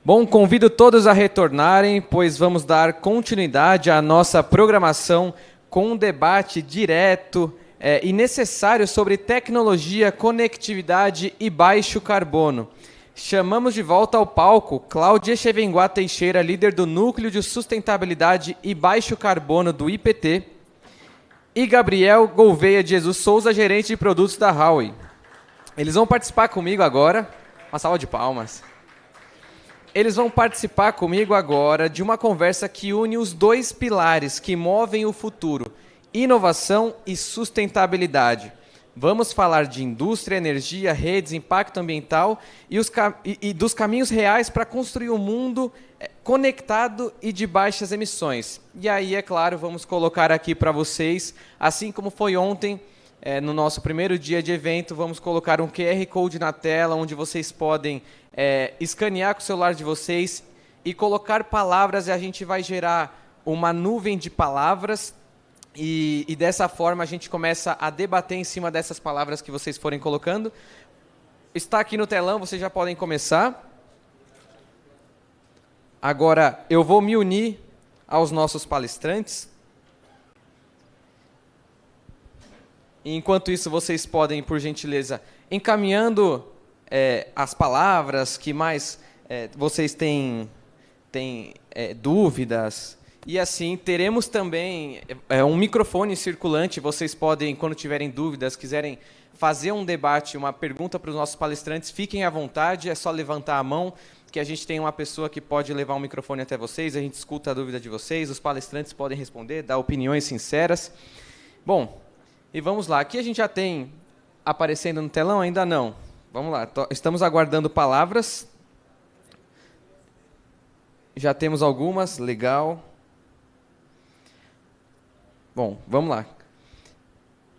Bom, convido todos a retornarem, pois vamos dar continuidade à nossa programação com um debate direto e necessário sobre tecnologia, conectividade e baixo carbono. Chamamos de volta ao palco Cláudia Echevenguá Teixeira, líder do Núcleo de Sustentabilidade e Baixo Carbono do IPT, e Gabriel Gouveia de Jesus Souza, gerente de produtos da Huawei. Eles vão participar comigo agora. Uma salva de palmas. Eles vão participar comigo agora de uma conversa que une os dois pilares que movem o futuro: inovação e sustentabilidade. Vamos falar de indústria, energia, redes, impacto ambiental e dos caminhos reais para construir um mundo conectado e de baixas emissões. E aí, é claro, vamos colocar aqui para vocês, assim como foi ontem, no nosso primeiro dia de evento, vamos colocar um QR Code na tela, onde vocês podem escanear com o celular de vocês e colocar palavras, e a gente vai gerar uma nuvem de palavras. E dessa forma a gente começa a debater em cima dessas palavras que vocês forem colocando. Está aqui no telão, vocês já podem começar. Agora eu vou me unir aos nossos palestrantes. E enquanto isso, vocês podem, por gentileza, encaminhando as palavras que mais vocês têm dúvidas. E assim, teremos também um microfone circulante. Vocês podem, quando tiverem dúvidas, quiserem fazer um debate, uma pergunta para os nossos palestrantes, fiquem à vontade, é só levantar a mão, que a gente tem uma pessoa que pode levar o microfone até vocês, a gente escuta a dúvida de vocês, os palestrantes podem responder, dar opiniões sinceras. Bom, e vamos lá. Aqui a gente já tem aparecendo no telão? Ainda não. Vamos lá, estamos aguardando palavras. Já temos algumas, legal. Bom, vamos lá.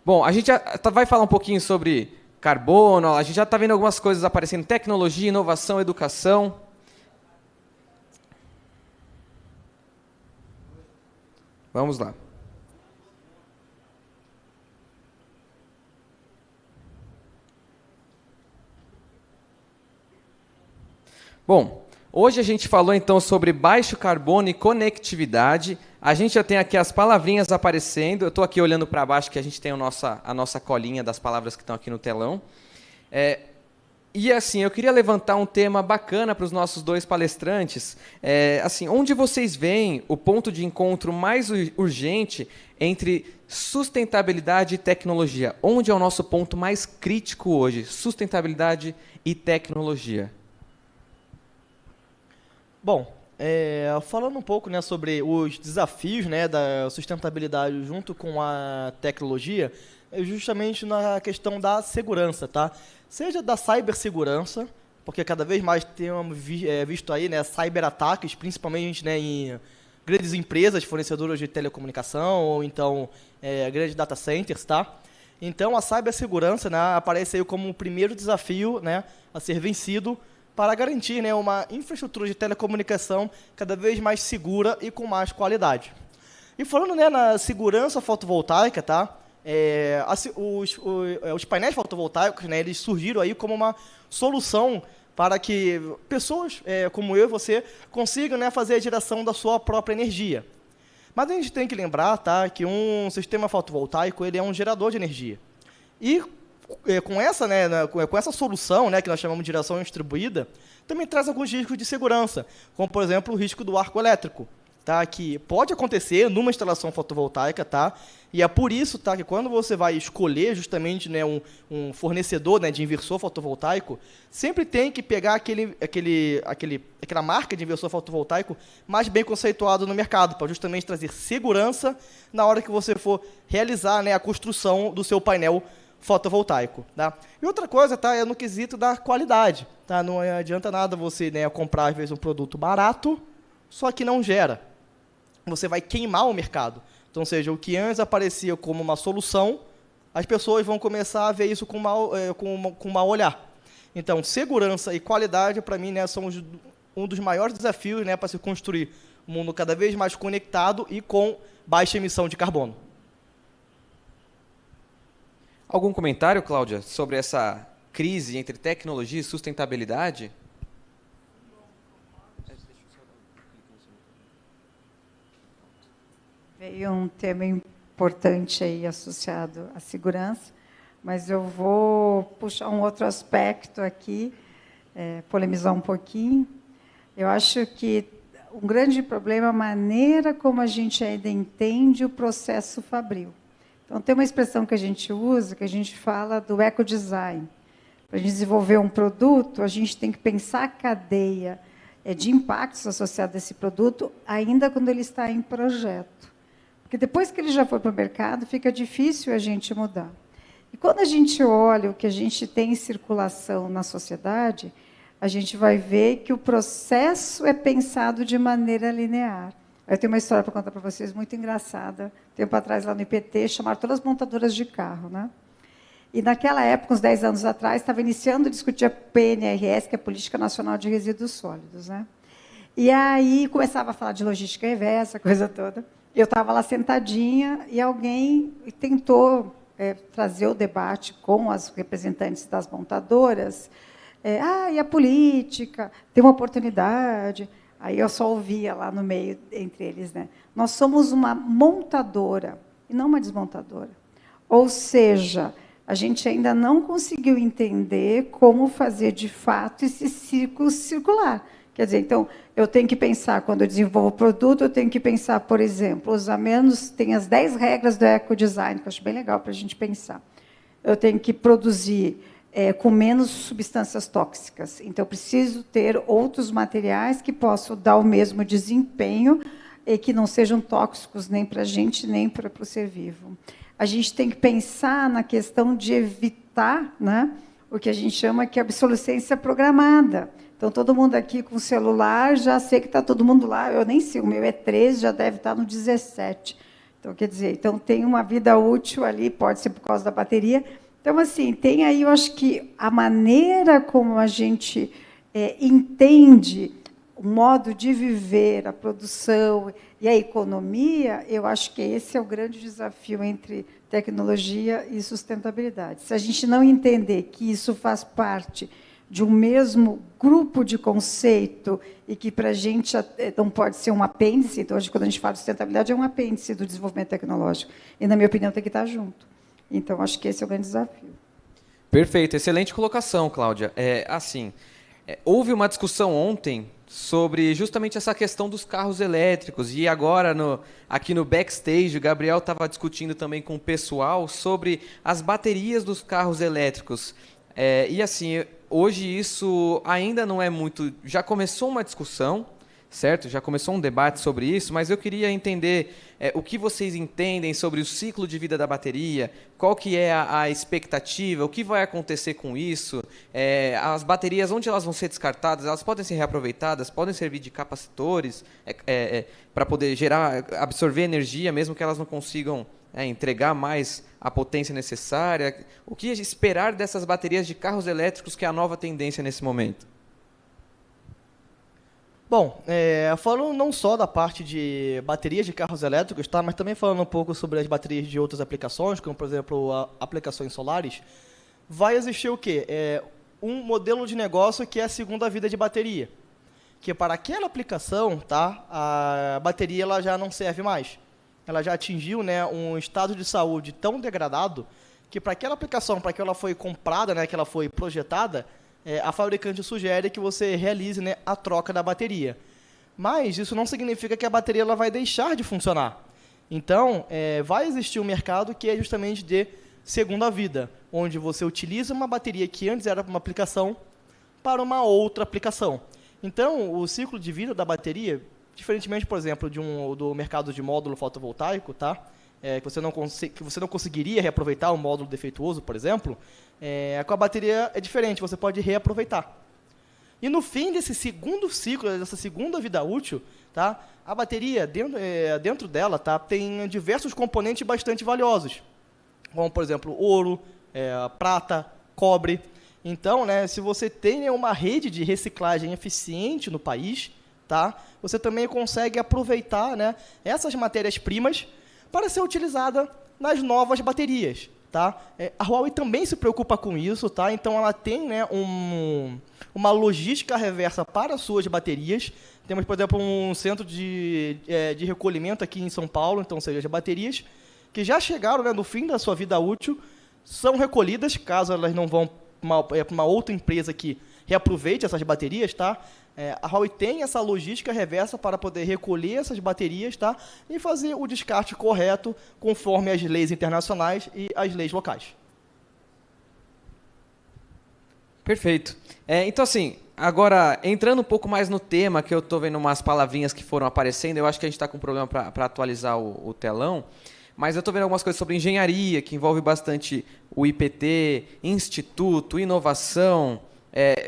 Bom, a gente já vai falar um pouquinho sobre carbono, a gente já está vendo algumas coisas aparecendo, tecnologia, inovação, educação. Vamos lá. Bom, hoje a gente falou então sobre baixo carbono e conectividade. A gente já tem aqui as palavrinhas aparecendo. Eu estou aqui olhando para baixo, que a gente tem a nossa colinha das palavras que estão aqui no telão. E assim, eu queria levantar um tema bacana para os nossos dois palestrantes. Assim, onde vocês veem o ponto de encontro mais urgente entre sustentabilidade e tecnologia? Onde é o nosso ponto mais crítico hoje? Sustentabilidade e tecnologia. Bom, falando um pouco, né, sobre os desafios, né, da sustentabilidade junto com a tecnologia, é justamente na questão da segurança, tá? Seja da cibersegurança, porque cada vez mais temos visto aí, né, cyberataques, principalmente, né, em grandes empresas fornecedoras de telecomunicação ou então grandes data centers, tá? Então a cibersegurança, né, aparece aí como o primeiro desafio, né, a ser vencido para garantir, né, uma infraestrutura de telecomunicação cada vez mais segura e com mais qualidade. E falando, né, na segurança fotovoltaica, tá? Os painéis fotovoltaicos, né, eles surgiram aí como uma solução para que pessoas como eu e você consigam, né, fazer a geração da sua própria energia. Mas a gente tem que lembrar, tá, que um sistema fotovoltaico ele é um gerador de energia. E com essa solução, né, que nós chamamos de geração distribuída, também traz alguns riscos de segurança, como, por exemplo, o risco do arco elétrico, tá, que pode acontecer numa instalação fotovoltaica, tá, e é por isso, tá, que quando você vai escolher justamente, né, um fornecedor, né, de inversor fotovoltaico, sempre tem que pegar aquela marca de inversor fotovoltaico mais bem conceituado no mercado, para justamente trazer segurança na hora que você for realizar, né, a construção do seu painel fotovoltaico, tá? E outra coisa, tá, é no quesito da qualidade, tá? Não adianta nada você, né, comprar às vezes um produto barato, só que não gera. Você vai queimar o mercado. Então, ou seja, o que antes aparecia como uma solução, as pessoas vão começar a ver isso com mau olhar. Então, segurança e qualidade, para mim, né, são um dos maiores desafios, né, para se construir um mundo cada vez mais conectado e com baixa emissão de carbono. Algum comentário, Cláudia, sobre essa crise entre tecnologia e sustentabilidade? Veio um tema importante aí associado à segurança, mas eu vou puxar um outro aspecto aqui, polemizar um pouquinho. Eu acho que um grande problema é a maneira como a gente ainda entende o processo fabril. Então, tem uma expressão que a gente usa, que a gente fala do ecodesign. Para a gente desenvolver um produto, a gente tem que pensar a cadeia de impactos associados a esse produto, ainda quando ele está em projeto. Porque depois que ele já foi para o mercado, fica difícil a gente mudar. E quando a gente olha o que a gente tem em circulação na sociedade, a gente vai ver que o processo é pensado de maneira linear. Eu tenho uma história para contar para vocês muito engraçada. Tempo atrás, lá no IPT, chamaram todas as montadoras de carro, né? E, naquela época, uns 10 anos atrás, estava iniciando a discutir a PNRS, que é a Política Nacional de Resíduos Sólidos, né? E aí começava a falar de logística reversa, coisa toda. Eu estava lá sentadinha e alguém tentou trazer o debate com as representantes das montadoras. E a política tem uma oportunidade. Aí eu só ouvia lá no meio, entre eles, né? Nós somos uma montadora e não uma desmontadora. Ou seja, a gente ainda não conseguiu entender como fazer, de fato, esse círculo circular. Quer dizer, então, eu tenho que pensar, quando eu desenvolvo o produto, eu tenho que pensar, por exemplo, usar menos, tem as 10 regras do ecodesign, que eu acho bem legal para a gente pensar. Eu tenho que produzir com menos substâncias tóxicas. Então, eu preciso ter outros materiais que possam dar o mesmo desempenho e que não sejam tóxicos nem para a gente, nem para o ser vivo. A gente tem que pensar na questão de evitar, né, o que a gente chama que é obsolescência programada. Então, todo mundo aqui com celular, já sei que está todo mundo lá, eu nem sei, o meu é 13, já deve estar no 17. Então, quer dizer, tem uma vida útil ali, pode ser por causa da bateria. Então, assim, tem aí, eu acho que a maneira como a gente entende o modo de viver, a produção e a economia, eu acho que esse é o grande desafio entre tecnologia e sustentabilidade. Se a gente não entender que isso faz parte de um mesmo grupo de conceito e que, para a gente, não pode ser um apêndice, então, hoje, quando a gente fala de sustentabilidade, é um apêndice do desenvolvimento tecnológico. E, na minha opinião, tem que estar junto. Então, acho que esse é o grande desafio. Perfeito, excelente colocação, Cláudia. Houve uma discussão ontem sobre justamente essa questão dos carros elétricos, e agora, aqui no backstage, o Gabriel estava discutindo também com o pessoal sobre as baterias dos carros elétricos. E, assim, hoje isso ainda não é muito... Já começou uma discussão, certo? Já começou um debate sobre isso, mas eu queria entender o que vocês entendem sobre o ciclo de vida da bateria, qual que é a expectativa, o que vai acontecer com isso, as baterias, onde elas vão ser descartadas, elas podem ser reaproveitadas, podem servir de capacitores para poder absorver energia, mesmo que elas não consigam entregar mais a potência necessária. O que esperar dessas baterias de carros elétricos, que é a nova tendência nesse momento? Bom, falando não só da parte de baterias de carros elétricos, tá, mas também falando um pouco sobre as baterias de outras aplicações, como, por exemplo, aplicações solares, vai existir o quê? Um modelo de negócio que é a segunda vida de bateria, que para aquela aplicação, tá, a bateria ela já não serve mais. Ela já atingiu, né, um estado de saúde tão degradado que, para aquela aplicação, para que ela foi comprada, né, que ela foi projetada, a fabricante sugere que você realize, né, a troca da bateria. Mas isso não significa que a bateria ela vai deixar de funcionar. Então, vai existir um mercado que é justamente de segunda vida, onde você utiliza uma bateria que antes era para uma aplicação para uma outra aplicação. Então, o ciclo de vida da bateria, diferentemente, por exemplo, do mercado de módulo fotovoltaico, tá? Que você não conseguiria reaproveitar um módulo defeituoso, por exemplo, com a bateria é diferente, você pode reaproveitar. E no fim desse segundo ciclo, dessa segunda vida útil, tá, a bateria, dentro dela, tá, tem diversos componentes bastante valiosos, como, por exemplo, ouro, prata, cobre. Então, né, se você tem uma rede de reciclagem eficiente no país, tá, você também consegue aproveitar, né, essas matérias-primas para ser utilizada nas novas baterias. tá? A Huawei também se preocupa com isso, tá? Então ela tem, né, uma logística reversa para suas baterias. Temos, por exemplo, um centro de recolhimento aqui em São Paulo, então, ou seja, as baterias que já chegaram, né, no fim da sua vida útil, são recolhidas, caso elas não vão para uma outra empresa que reaproveite essas baterias, tá? A Huawei tem essa logística reversa para poder recolher essas baterias, tá? E fazer o descarte correto conforme as leis internacionais e as leis locais. Perfeito. Então, assim, agora, entrando um pouco mais no tema, que eu estou vendo umas palavrinhas que foram aparecendo, eu acho que a gente está com um problema para atualizar o telão, mas eu estou vendo algumas coisas sobre engenharia, que envolve bastante o IPT, instituto, inovação.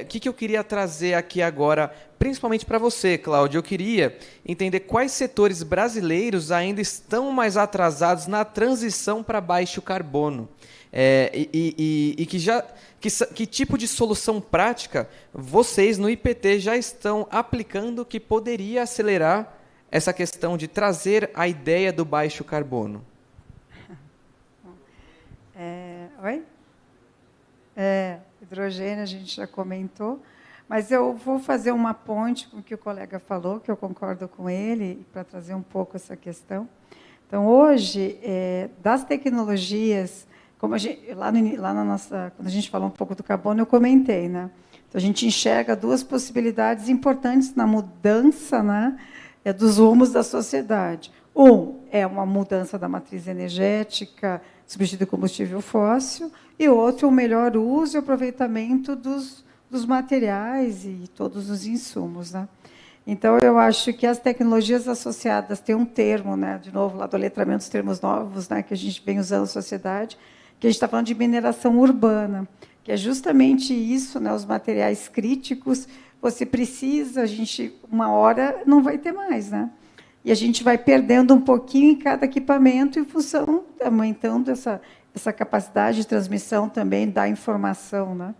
O que eu queria trazer aqui agora, principalmente para você, Cláudio? Eu queria entender quais setores brasileiros ainda estão mais atrasados na transição para baixo carbono. Que tipo de solução prática vocês no IPT já estão aplicando que poderia acelerar essa questão de trazer a ideia do baixo carbono? Oi? Hidrogênio a gente já comentou, mas eu vou fazer uma ponte com o que o colega falou, que eu concordo com ele, para trazer um pouco essa questão. Então, hoje, das tecnologias, como lá na nossa, quando a gente falou um pouco do carbono, eu comentei, né? Então, a gente enxerga duas possibilidades importantes na mudança, né, dos rumos da sociedade. É uma mudança da matriz energética, substituir o combustível fóssil, e outro, o melhor uso e aproveitamento dos materiais e todos os insumos, né? Então, eu acho que as tecnologias associadas têm um termo, né, de novo, lá do letramento dos termos novos, né, que a gente vem usando na sociedade, que a gente está falando de mineração urbana, que é justamente isso, né, os materiais críticos, você precisa, uma hora não vai ter mais, né? E a gente vai perdendo um pouquinho em cada equipamento em função, aumentando essa capacidade de transmissão também da informação, né?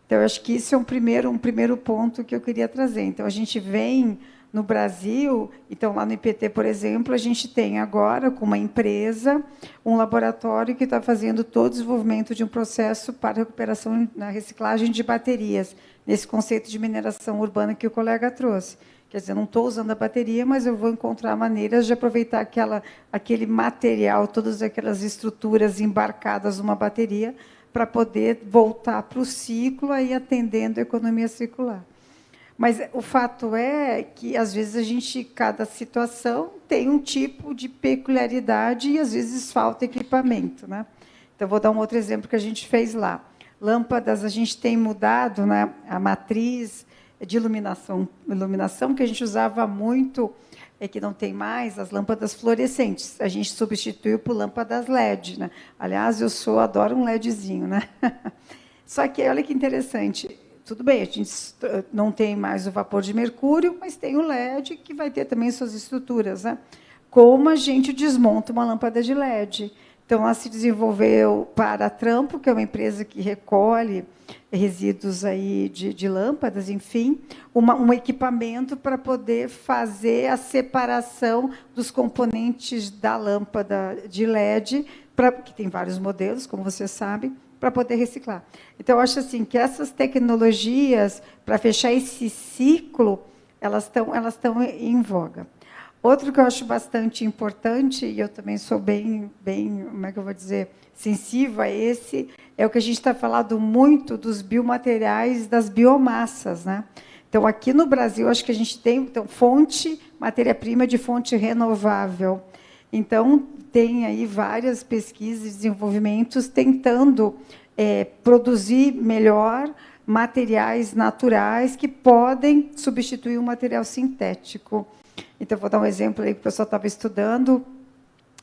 Então, eu acho que isso é um primeiro ponto que eu queria trazer. Então, a gente vem no Brasil, então, lá no IPT, por exemplo, a gente tem agora, com uma empresa, um laboratório que está fazendo todo o desenvolvimento de um processo para recuperação na reciclagem de baterias, nesse conceito de mineração urbana que o colega trouxe. Quer dizer, não estou usando a bateria, mas eu vou encontrar maneiras de aproveitar aquele material, todas aquelas estruturas embarcadas numa bateria, para poder voltar para o ciclo, aí atendendo a economia circular. Mas o fato é que, às vezes, cada situação tem um tipo de peculiaridade e, às vezes, falta equipamento, né? Então, vou dar um outro exemplo que a gente fez lá. Lâmpadas, a gente tem mudado, né, a matriz de iluminação que a gente usava muito, que não tem mais, as lâmpadas fluorescentes. A gente substituiu por lâmpadas LED, né? Aliás, adoro um LEDzinho, né? Só que, olha que interessante, tudo bem, a gente não tem mais o vapor de mercúrio, mas tem o LED, que vai ter também suas estruturas, né? Como a gente desmonta uma lâmpada de LED. Então, ela se desenvolveu para a Trampo, que é uma empresa que recolhe resíduos aí de lâmpadas, enfim, um equipamento para poder fazer a separação dos componentes da lâmpada de LED, que tem vários modelos, como você sabe, para poder reciclar. Então, eu acho assim, que essas tecnologias, para fechar esse ciclo, elas estão em voga. Outro que eu acho bastante importante, e eu também sou bem, como é que eu vou dizer, sensível a esse, é o que a gente está falando muito dos biomateriais, das biomassas, né? Então, aqui no Brasil, acho que a gente tem matéria-prima de fonte renovável. Então, tem aí várias pesquisas e desenvolvimentos tentando produzir melhor materiais naturais que podem substituir o material sintético. Então, vou dar um exemplo aí que o pessoal estava estudando,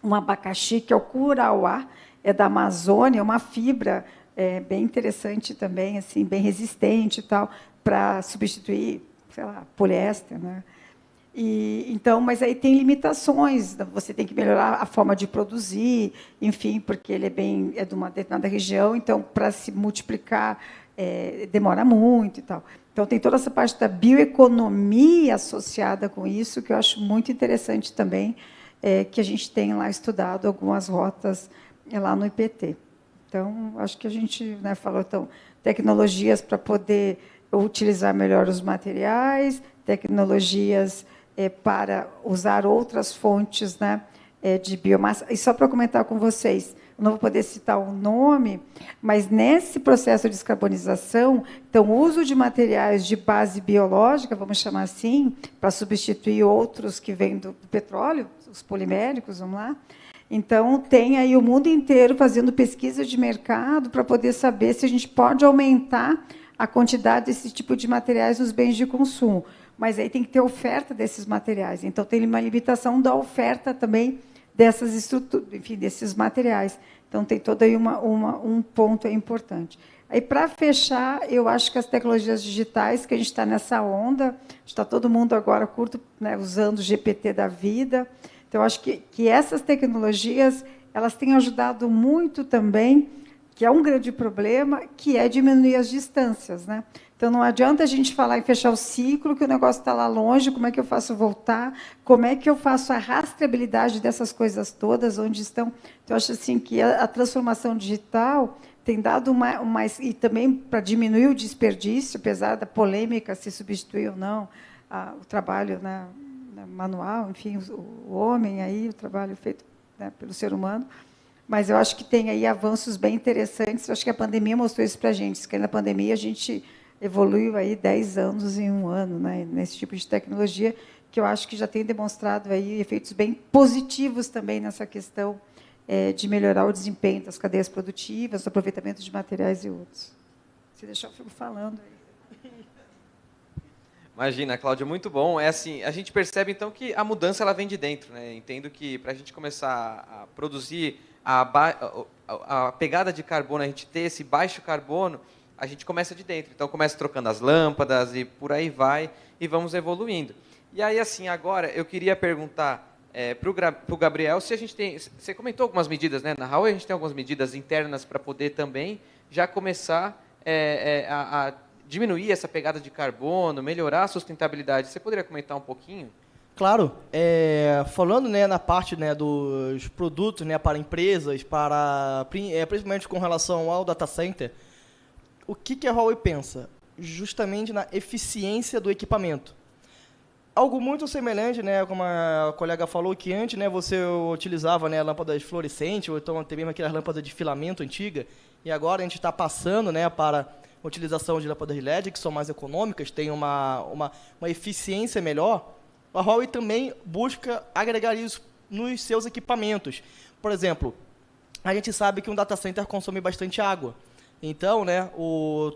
um abacaxi, que é o curauá, é da Amazônia, uma fibra bem interessante também, assim, bem resistente e tal, para substituir, sei lá, poliéster, né? Então, mas aí tem limitações, você tem que melhorar a forma de produzir, enfim, porque ele é de uma determinada região, então, para se multiplicar, demora muito e tal. Então, tem toda essa parte da bioeconomia associada com isso, que eu acho muito interessante também, que a gente tem lá estudado algumas rotas lá no IPT. Então, acho que a gente, né, falou, então, tecnologias para poder utilizar melhor os materiais, tecnologias para usar outras fontes, né, de biomassa. E só para comentar com vocês, eu não vou poder citar o nome, mas nesse processo de descarbonização, então, o uso de materiais de base biológica, vamos chamar assim, para substituir outros que vêm do petróleo, os poliméricos, vamos lá. Então, tem aí o mundo inteiro fazendo pesquisa de mercado para poder saber se a gente pode aumentar a quantidade desse tipo de materiais nos bens de consumo. Mas aí tem que ter oferta desses materiais. Então, tem uma limitação da oferta também dessas estruturas, enfim, desses materiais. Então, tem todo aí um ponto importante. Aí, para fechar, eu acho que as tecnologias digitais, que a gente está nessa onda, está todo mundo agora curto, né, usando o GPT da vida. Então, eu acho que essas tecnologias elas têm ajudado muito também, que é um grande problema, que é diminuir as distâncias, né? Então, não adianta a gente falar em fechar o ciclo, que o negócio está lá longe, como é que eu faço voltar, como é que eu faço a rastreabilidade dessas coisas todas, onde estão. Então, eu acho assim, que a transformação digital tem dado e também para diminuir o desperdício, apesar da polêmica se substituir ou não o trabalho, né, manual, enfim, o homem, aí, o trabalho feito, né, pelo ser humano. Mas eu acho que tem aí avanços bem interessantes. Eu acho que a pandemia mostrou isso para a gente, que na pandemia a gente evoluiu aí 10 anos em um ano, né, nesse tipo de tecnologia, que eu acho que já tem demonstrado aí efeitos bem positivos também nessa questão de melhorar o desempenho das cadeias produtivas, o aproveitamento de materiais e outros. Se deixar, eu fico falando aí. Imagina, Cláudia, muito bom. É assim, a gente percebe então que a mudança ela vem de dentro, né? Entendo que para a gente começar a produzir a pegada de carbono, a gente ter esse baixo carbono, a gente começa de dentro. Então começa trocando as lâmpadas e por aí vai e vamos evoluindo. E aí assim, agora eu queria perguntar para o Gabriel se a gente tem, você comentou algumas medidas, né? Na Huawei a gente tem algumas medidas internas para poder também já começar a diminuir essa pegada de carbono, melhorar a sustentabilidade. Você poderia comentar um pouquinho? Claro. Falando, né, na parte, né, dos produtos, né, para empresas, principalmente com relação ao data center, o que a Huawei pensa? Justamente na eficiência do equipamento. Algo muito semelhante, né, como a colega falou, que antes, né, você utilizava, né, lâmpadas fluorescentes, ou então até mesmo aquelas lâmpadas de filamento antiga, e agora a gente está passando, né, para a utilização de lâmpadas LED, que são mais econômicas, têm uma eficiência melhor. A Huawei também busca agregar isso nos seus equipamentos. Por exemplo, a gente sabe que um data center consome bastante água. Então, né,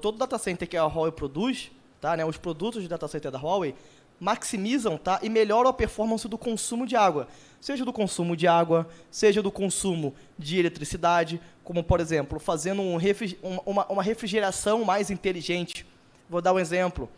todo data center que a Huawei produz, tá, né, os produtos de data center da Huawei, maximizam, tá, e melhoram a performance do consumo de água. Seja do consumo de água, seja do consumo de eletricidade, como, por exemplo, fazendo uma refrigeração mais inteligente. Vou dar um exemplo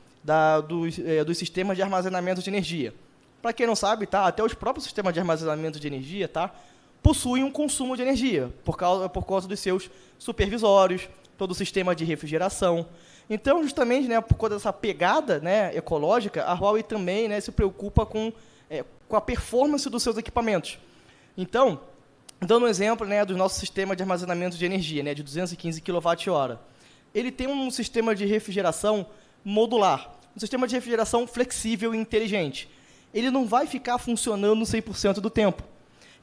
dos sistemas de armazenamento de energia. Para quem não sabe, tá, até os próprios sistemas de armazenamento de energia, tá, possuem um consumo de energia, por causa dos seus supervisórios, todo o sistema de refrigeração. Então, justamente, né, por conta dessa pegada, né, ecológica, a Huawei também, né, se preocupa com a performance dos seus equipamentos. Então, dando um exemplo, né, do nosso sistema de armazenamento de energia, né, de 215 kWh, ele tem um sistema de refrigeração modular, um sistema de refrigeração flexível e inteligente. Ele não vai ficar funcionando 100% do tempo.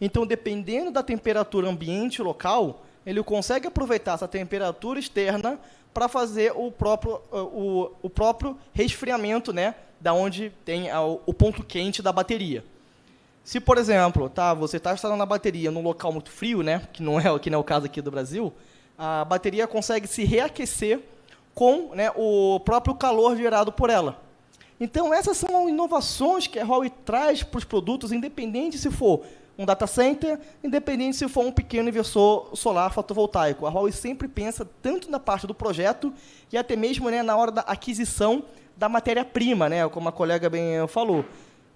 Então, dependendo da temperatura ambiente local, ele consegue aproveitar essa temperatura externa para fazer o próprio resfriamento, né, da onde tem o ponto quente da bateria. Se, por exemplo, você está instalando a bateria num local muito frio, né, que não é o caso aqui do Brasil, a bateria consegue se reaquecer com, né, o próprio calor gerado por ela. Então, essas são inovações que a Huawei traz para os produtos, independente se for um data center, independente se for um pequeno inversor solar fotovoltaico. A Huawei sempre pensa tanto na parte do projeto e até mesmo, né, na hora da aquisição da matéria-prima, né, como a colega bem falou.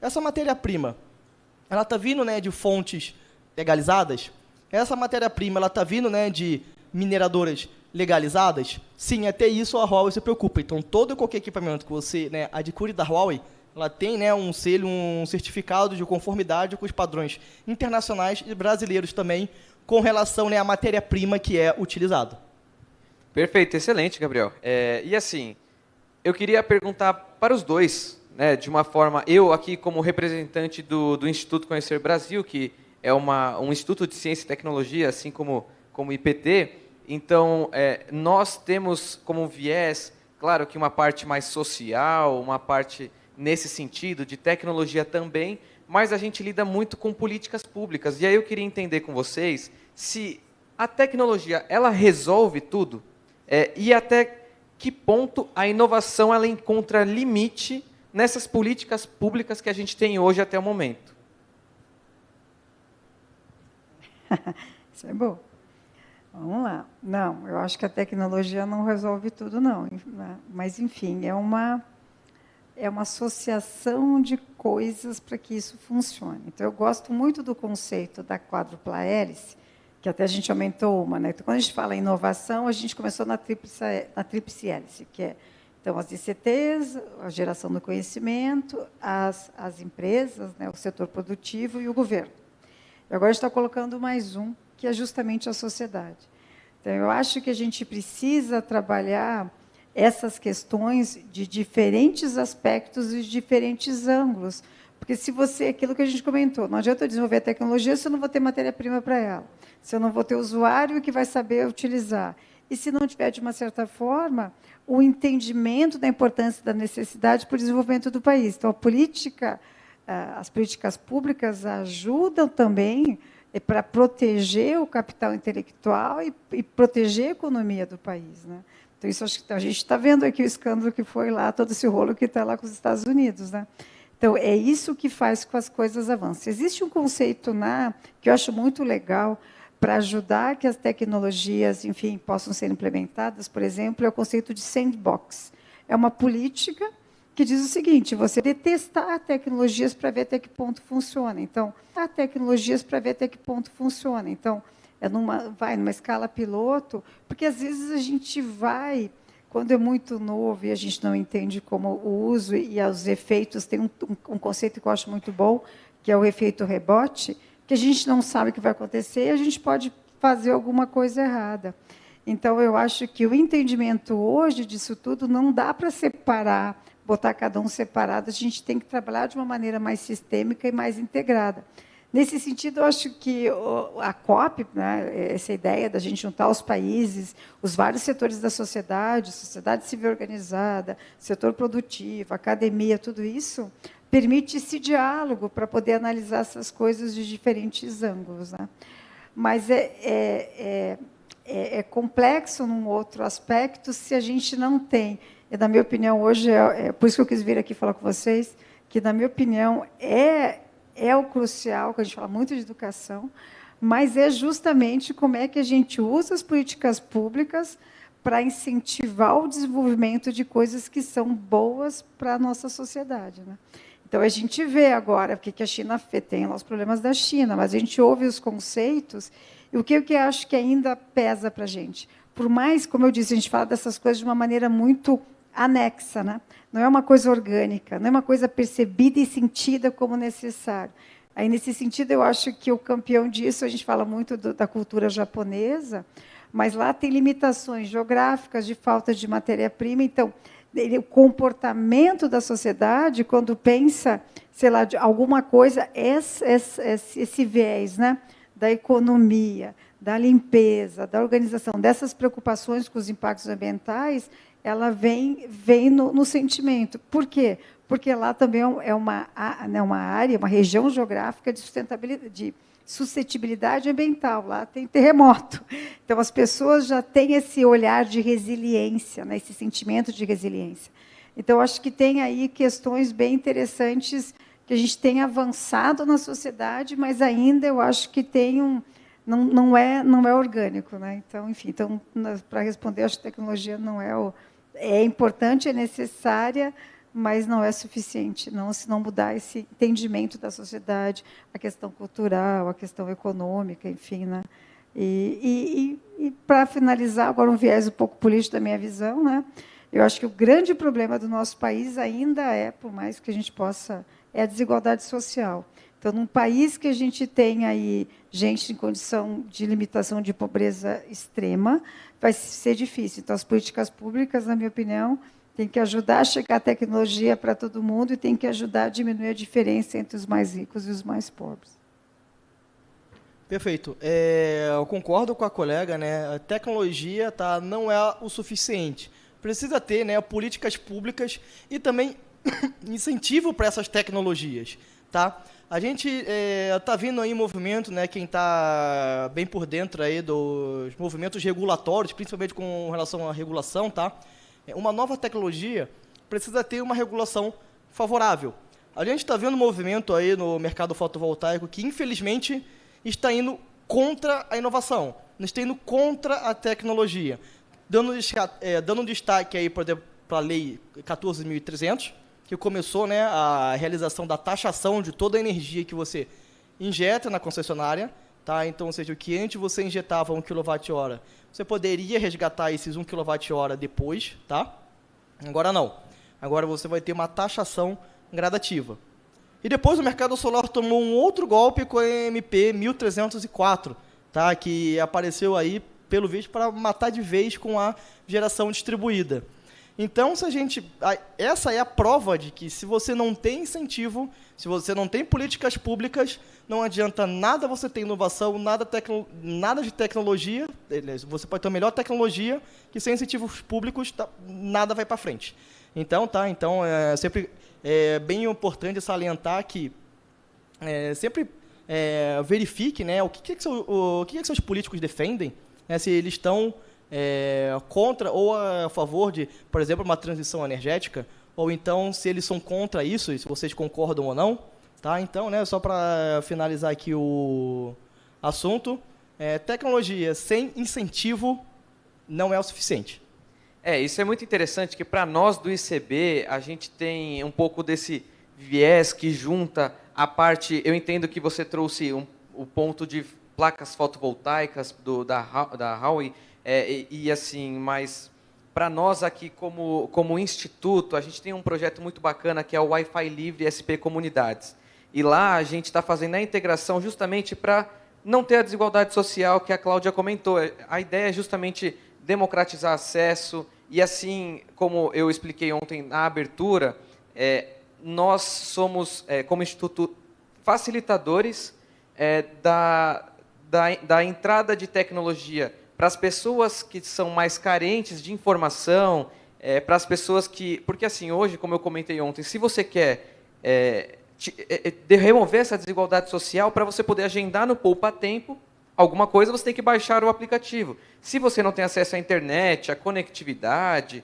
Essa matéria-prima, ela está vindo, né, de fontes legalizadas? Essa matéria-prima está vindo, né, de mineradoras legalizadas? Sim, até isso a Huawei se preocupa. Então, todo e qualquer equipamento que você, né, adquire da Huawei, ela tem, né, um selo, um certificado de conformidade com os padrões internacionais e brasileiros também, com relação, né, à matéria-prima que é utilizada. Perfeito, excelente, Gabriel. E assim, eu queria perguntar para os dois, né, de uma forma, eu aqui como representante do Instituto Conhecer Brasil, que é um instituto de ciência e tecnologia, assim como o IPT, então nós temos como viés, claro que uma parte mais social, uma parte nesse sentido, de tecnologia também, mas a gente lida muito com políticas públicas. E aí eu queria entender com vocês se a tecnologia, ela resolve tudo? E até que ponto a inovação ela encontra limite nessas políticas públicas que a gente tem hoje até o momento? Isso é bom. Vamos lá. Não, eu acho que a tecnologia não resolve tudo, não. Mas, enfim, é uma associação de coisas para que isso funcione. Então, eu gosto muito do conceito da quádrupla hélice, que até a gente aumentou uma, né? Então, quando a gente fala em inovação, a gente começou na tríplice hélice, que é, então, as ICTs, a geração do conhecimento, as empresas, né, o setor produtivo e o governo. E agora a gente está colocando mais um, que é justamente a sociedade. Então, eu acho que a gente precisa trabalhar essas questões de diferentes aspectos e de diferentes ângulos. Porque se você, aquilo que a gente comentou, não adianta eu desenvolver a tecnologia se eu não vou ter matéria-prima para ela, se eu não vou ter usuário que vai saber utilizar. E se não tiver, de uma certa forma, o entendimento da importância da necessidade para o desenvolvimento do país. Então, as políticas públicas ajudam também para proteger o capital intelectual e proteger a economia do país, né? Então, isso acho que a gente está vendo aqui o escândalo que foi lá, todo esse rolo que está lá com os Estados Unidos, né? Então, é isso que faz com que as coisas avancem. Existe um conceito que eu acho muito legal para ajudar que as tecnologias, enfim, possam ser implementadas, por exemplo, é o conceito de sandbox. É uma política que diz o seguinte: você testar tecnologias para ver até que ponto funciona. Então, vai numa escala piloto, porque às vezes a gente vai, quando é muito novo e a gente não entende como o uso e os efeitos, tem um conceito que eu acho muito bom, que é o efeito rebote, que a gente não sabe o que vai acontecer e a gente pode fazer alguma coisa errada. Então, eu acho que o entendimento hoje disso tudo não dá para separar, botar cada um separado, a gente tem que trabalhar de uma maneira mais sistêmica e mais integrada. Nesse sentido, eu acho que a COP, né, essa ideia da gente juntar os países, os vários setores da sociedade civil organizada, setor produtivo, academia, tudo isso, permite esse diálogo para poder analisar essas coisas de diferentes ângulos, né? Mas é complexo num outro aspecto se a gente não tem. E, na minha opinião, hoje, por isso que eu quis vir aqui falar com vocês, que, na minha opinião, é o crucial, que a gente fala muito de educação, mas é justamente como é que a gente usa as políticas públicas para incentivar o desenvolvimento de coisas que são boas para a nossa sociedade, né? Então, a gente vê agora, porque a China tem lá os problemas da China, mas a gente ouve os conceitos, e o que eu acho que ainda pesa para a gente? Por mais, como eu disse, a gente fala dessas coisas de uma maneira muito anexa, né? Não é uma coisa orgânica, não é uma coisa percebida e sentida como necessário. Aí, nesse sentido, eu acho que o campeão disso, a gente fala muito da cultura japonesa, mas lá tem limitações geográficas de falta de matéria-prima. Então, o comportamento da sociedade, quando pensa, sei lá, de alguma coisa, esse viés, né, da economia, da limpeza, da organização, dessas preocupações com os impactos ambientais, ela vem no sentimento. Por quê? Porque lá também é uma área, uma região geográfica de sustentabilidade, de suscetibilidade ambiental. Lá tem terremoto. Então, as pessoas já têm esse olhar de resiliência, né, esse sentimento de resiliência. Então, acho que tem aí questões bem interessantes que a gente tem avançado na sociedade, mas ainda eu acho que tem não é orgânico, né? Então, enfim, para responder, acho que a tecnologia não é importante, é necessária, mas não é suficiente, se não mudar esse entendimento da sociedade, a questão cultural, a questão econômica, enfim, né? E para finalizar, agora um viés um pouco político da minha visão, né? Eu acho que o grande problema do nosso país ainda é, por mais que a gente possa, é a desigualdade social. Então, num país que a gente tem aí gente em condição de limitação de pobreza extrema, vai ser difícil. Então, as políticas públicas, na minha opinião, têm que ajudar a chegar a tecnologia para todo mundo e têm que ajudar a diminuir a diferença entre os mais ricos e os mais pobres. Perfeito. Eu concordo com a colega, né? A tecnologia não é o suficiente. Precisa ter, né, políticas públicas e também incentivo para essas tecnologias. Tá? A gente está vindo aí um movimento, né, quem está bem por dentro aí dos movimentos regulatórios, principalmente com relação à regulação, tá? Uma nova tecnologia precisa ter uma regulação favorável. A gente está vendo um movimento aí no mercado fotovoltaico que, infelizmente, está indo contra a inovação, está indo contra a tecnologia, dando destaque aí, por exemplo, para a Lei 14.300, que começou, né, a realização da taxação de toda a energia que você injeta na concessionária. Tá? Então, ou seja, o que antes você injetava 1 kWh, você poderia resgatar esses 1 kWh depois. Tá? Agora não. Agora você vai ter uma taxação gradativa. E depois o mercado solar tomou um outro golpe com a MP 1304, tá? Que apareceu aí, pelo visto, para matar de vez com a geração distribuída. Então, essa é a prova de que, se você não tem incentivo, se você não tem políticas públicas, não adianta nada você ter inovação, nada de tecnologia. Você pode ter a melhor tecnologia, que sem incentivos públicos nada vai para frente. Então, é sempre bem importante salientar que sempre verifique, né, o que seus políticos defendem, né, se eles estão contra ou a favor de, por exemplo, uma transição energética, ou então se eles são contra isso, e se vocês concordam ou não. Tá? Então, né, só para finalizar aqui o assunto, tecnologia sem incentivo não é o suficiente. Isso é muito interessante, que para nós do ICB, a gente tem um pouco desse viés que junta a parte... Eu entendo que você trouxe o ponto de placas fotovoltaicas da Huawei, assim, mas para nós aqui como instituto, a gente tem um projeto muito bacana que é o Wi-Fi Livre SP Comunidades. E lá a gente está fazendo a integração justamente para não ter a desigualdade social que a Cláudia comentou. A ideia é justamente democratizar acesso e, assim, como eu expliquei ontem na abertura, nós somos, como instituto, facilitadores da entrada de tecnologia para as pessoas que são mais carentes de informação, para as pessoas que... Porque, assim, hoje, como eu comentei ontem, se você quer remover essa desigualdade social, para você poder agendar no Poupa Tempo alguma coisa, você tem que baixar o aplicativo. Se você não tem acesso à internet, à conectividade,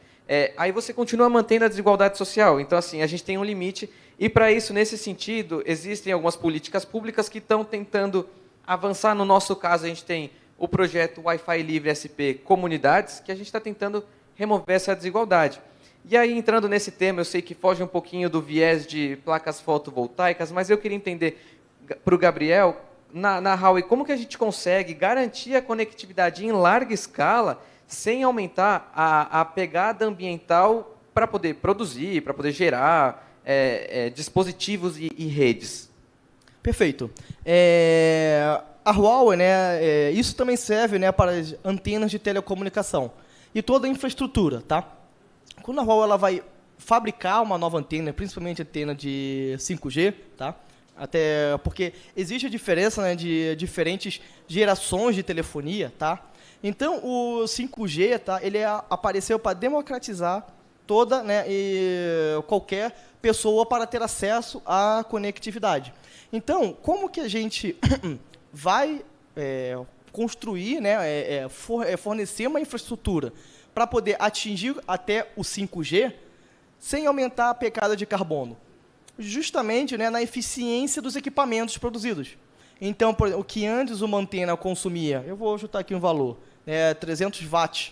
aí você continua mantendo a desigualdade social. Então, assim, a gente tem um limite. E, para isso, nesse sentido, existem algumas políticas públicas que estão tentando avançar. No nosso caso, a gente tem o projeto Wi-Fi Livre SP Comunidades, que a gente está tentando remover essa desigualdade. E aí, entrando nesse tema, eu sei que foge um pouquinho do viés de placas fotovoltaicas, mas eu queria entender, para o Gabriel, na Huawei, como que a gente consegue garantir a conectividade em larga escala sem aumentar a pegada ambiental para poder produzir, para poder gerar dispositivos e redes? Perfeito. A Huawei, né, isso também serve, né, para as antenas de telecomunicação e toda a infraestrutura. Tá? Quando a Huawei ela vai fabricar uma nova antena, principalmente antena de 5G, tá? Até porque existe a diferença, né, de diferentes gerações de telefonia, tá? Então, o 5G, tá, ele apareceu para democratizar toda, né, qualquer pessoa para ter acesso à conectividade. Então, como que a gente vai construir, né, fornecer uma infraestrutura para poder atingir até o 5G sem aumentar a pegada de carbono? Justamente, né, na eficiência dos equipamentos produzidos. Então, o que antes uma antena consumia, eu vou chutar aqui um valor, 300 watts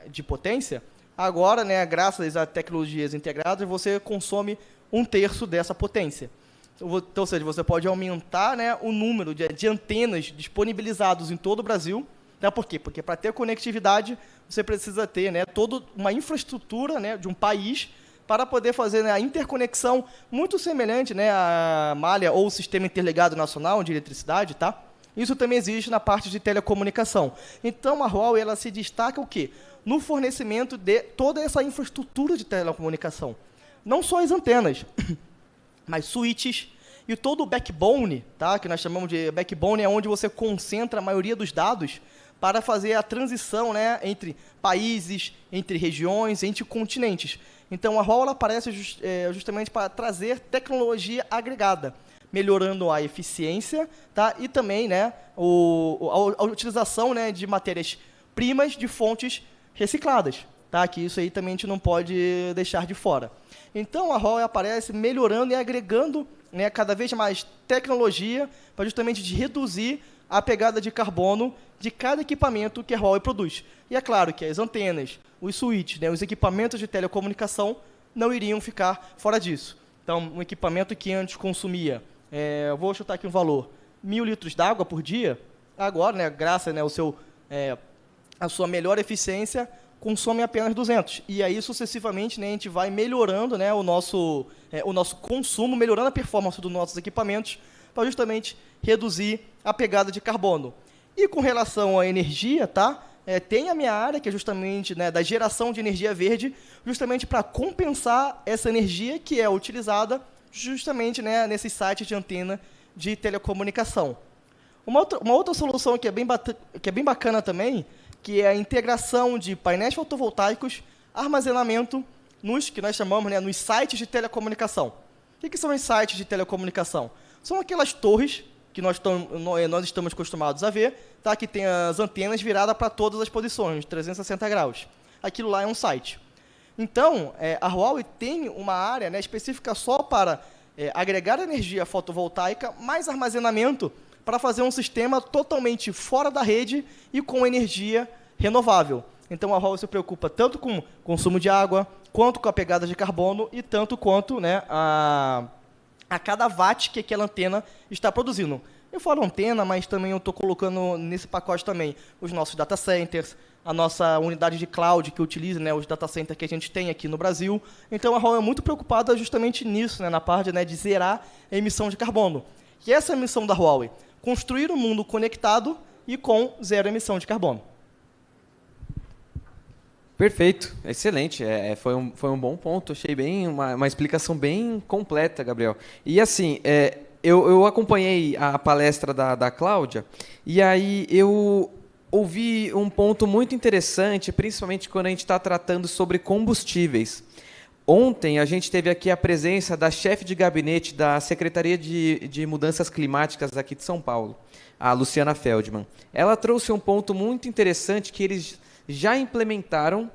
de potência, agora, né, graças a tecnologias integradas, você consome 1/3 dessa potência. Então, ou seja, você pode aumentar, né, o número de antenas disponibilizados em todo o Brasil, Então, por quê? Porque para ter conectividade, você precisa ter, né, toda uma infraestrutura, né, de um país para poder fazer, né, a interconexão muito semelhante, né, à malha ou sistema interligado nacional de eletricidade, tá? Isso também existe na parte de telecomunicação. Então, a Huawei ela se destaca o quê? No fornecimento de toda essa infraestrutura de telecomunicação. Não só as antenas, mas switches e todo o backbone, tá? Que nós chamamos de backbone, é onde você concentra a maioria dos dados para fazer a transição, né, entre países, entre regiões, entre continentes. Então, a Huawei aparece justamente para trazer tecnologia agregada, melhorando a eficiência, tá? E também, né, a utilização, né, de matérias-primas de fontes recicladas, tá? Que isso aí também a gente não pode deixar de fora. Então, a Huawei aparece melhorando e agregando, né, cada vez mais tecnologia para justamente reduzir a pegada de carbono de cada equipamento que a Huawei produz. E é claro que as antenas, os switches, né, os equipamentos de telecomunicação não iriam ficar fora disso. Então, um equipamento que antes consumia, eu vou chutar aqui um valor, 1.000 litros d'água por dia, agora, né, graças, né, a sua melhor eficiência, consome apenas 200. E aí, sucessivamente, né, a gente vai melhorando, né, o nosso consumo, melhorando a performance dos nossos equipamentos, para justamente reduzir a pegada de carbono. E com relação à energia, tá? Tem a minha área, que é justamente, né, da geração de energia verde, justamente para compensar essa energia que é utilizada justamente, né, nesses sites de antena de telecomunicação. Uma outra solução que é bem bacana também, que é a integração de painéis fotovoltaicos, armazenamento, que nós chamamos, né, nos sites de telecomunicação. O que são os sites de telecomunicação? São aquelas torres que nós estamos acostumados a ver, tá? Que tem as antenas viradas para todas as posições, 360 graus. Aquilo lá é um site. Então, a Huawei tem uma área, né, específica só para agregar energia fotovoltaica, mais armazenamento, para fazer um sistema totalmente fora da rede e com energia renovável. Então, a Huawei se preocupa tanto com o consumo de água, quanto com a pegada de carbono e tanto quanto, né, a cada watt que aquela antena está produzindo. Eu falo antena, mas também eu estou colocando nesse pacote também os nossos data centers, a nossa unidade de cloud que utiliza, né, os data centers que a gente tem aqui no Brasil. Então, a Huawei é muito preocupada justamente nisso, né, na parte, né, de zerar a emissão de carbono. E essa é a missão da Huawei, construir um mundo conectado e com zero emissão de carbono. Perfeito, excelente. Foi um bom ponto. Achei uma explicação bem completa, Gabriel. E assim, eu acompanhei a palestra da Cláudia e aí eu ouvi um ponto muito interessante, principalmente quando a gente está tratando sobre combustíveis. Ontem a gente teve aqui a presença da chefe de gabinete da Secretaria de Mudanças Climáticas aqui de São Paulo, a Luciana Feldman. Ela trouxe um ponto muito interessante que eles já implementaram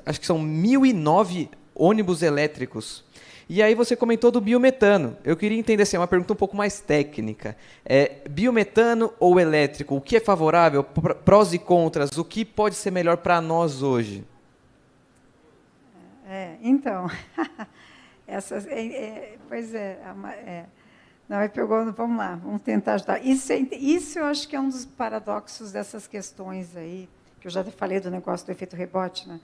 acho que são 1.009 ônibus elétricos. E aí você comentou do biometano. Eu queria entender, assim, uma pergunta um pouco mais técnica. Biometano ou elétrico? O que é favorável? Prós e contras? O que pode ser melhor para nós hoje? Então, pois não, me pegou, vamos lá, vamos tentar ajudar. Isso eu acho que é um dos paradoxos dessas questões aí, que eu já falei do negócio do efeito rebote, né?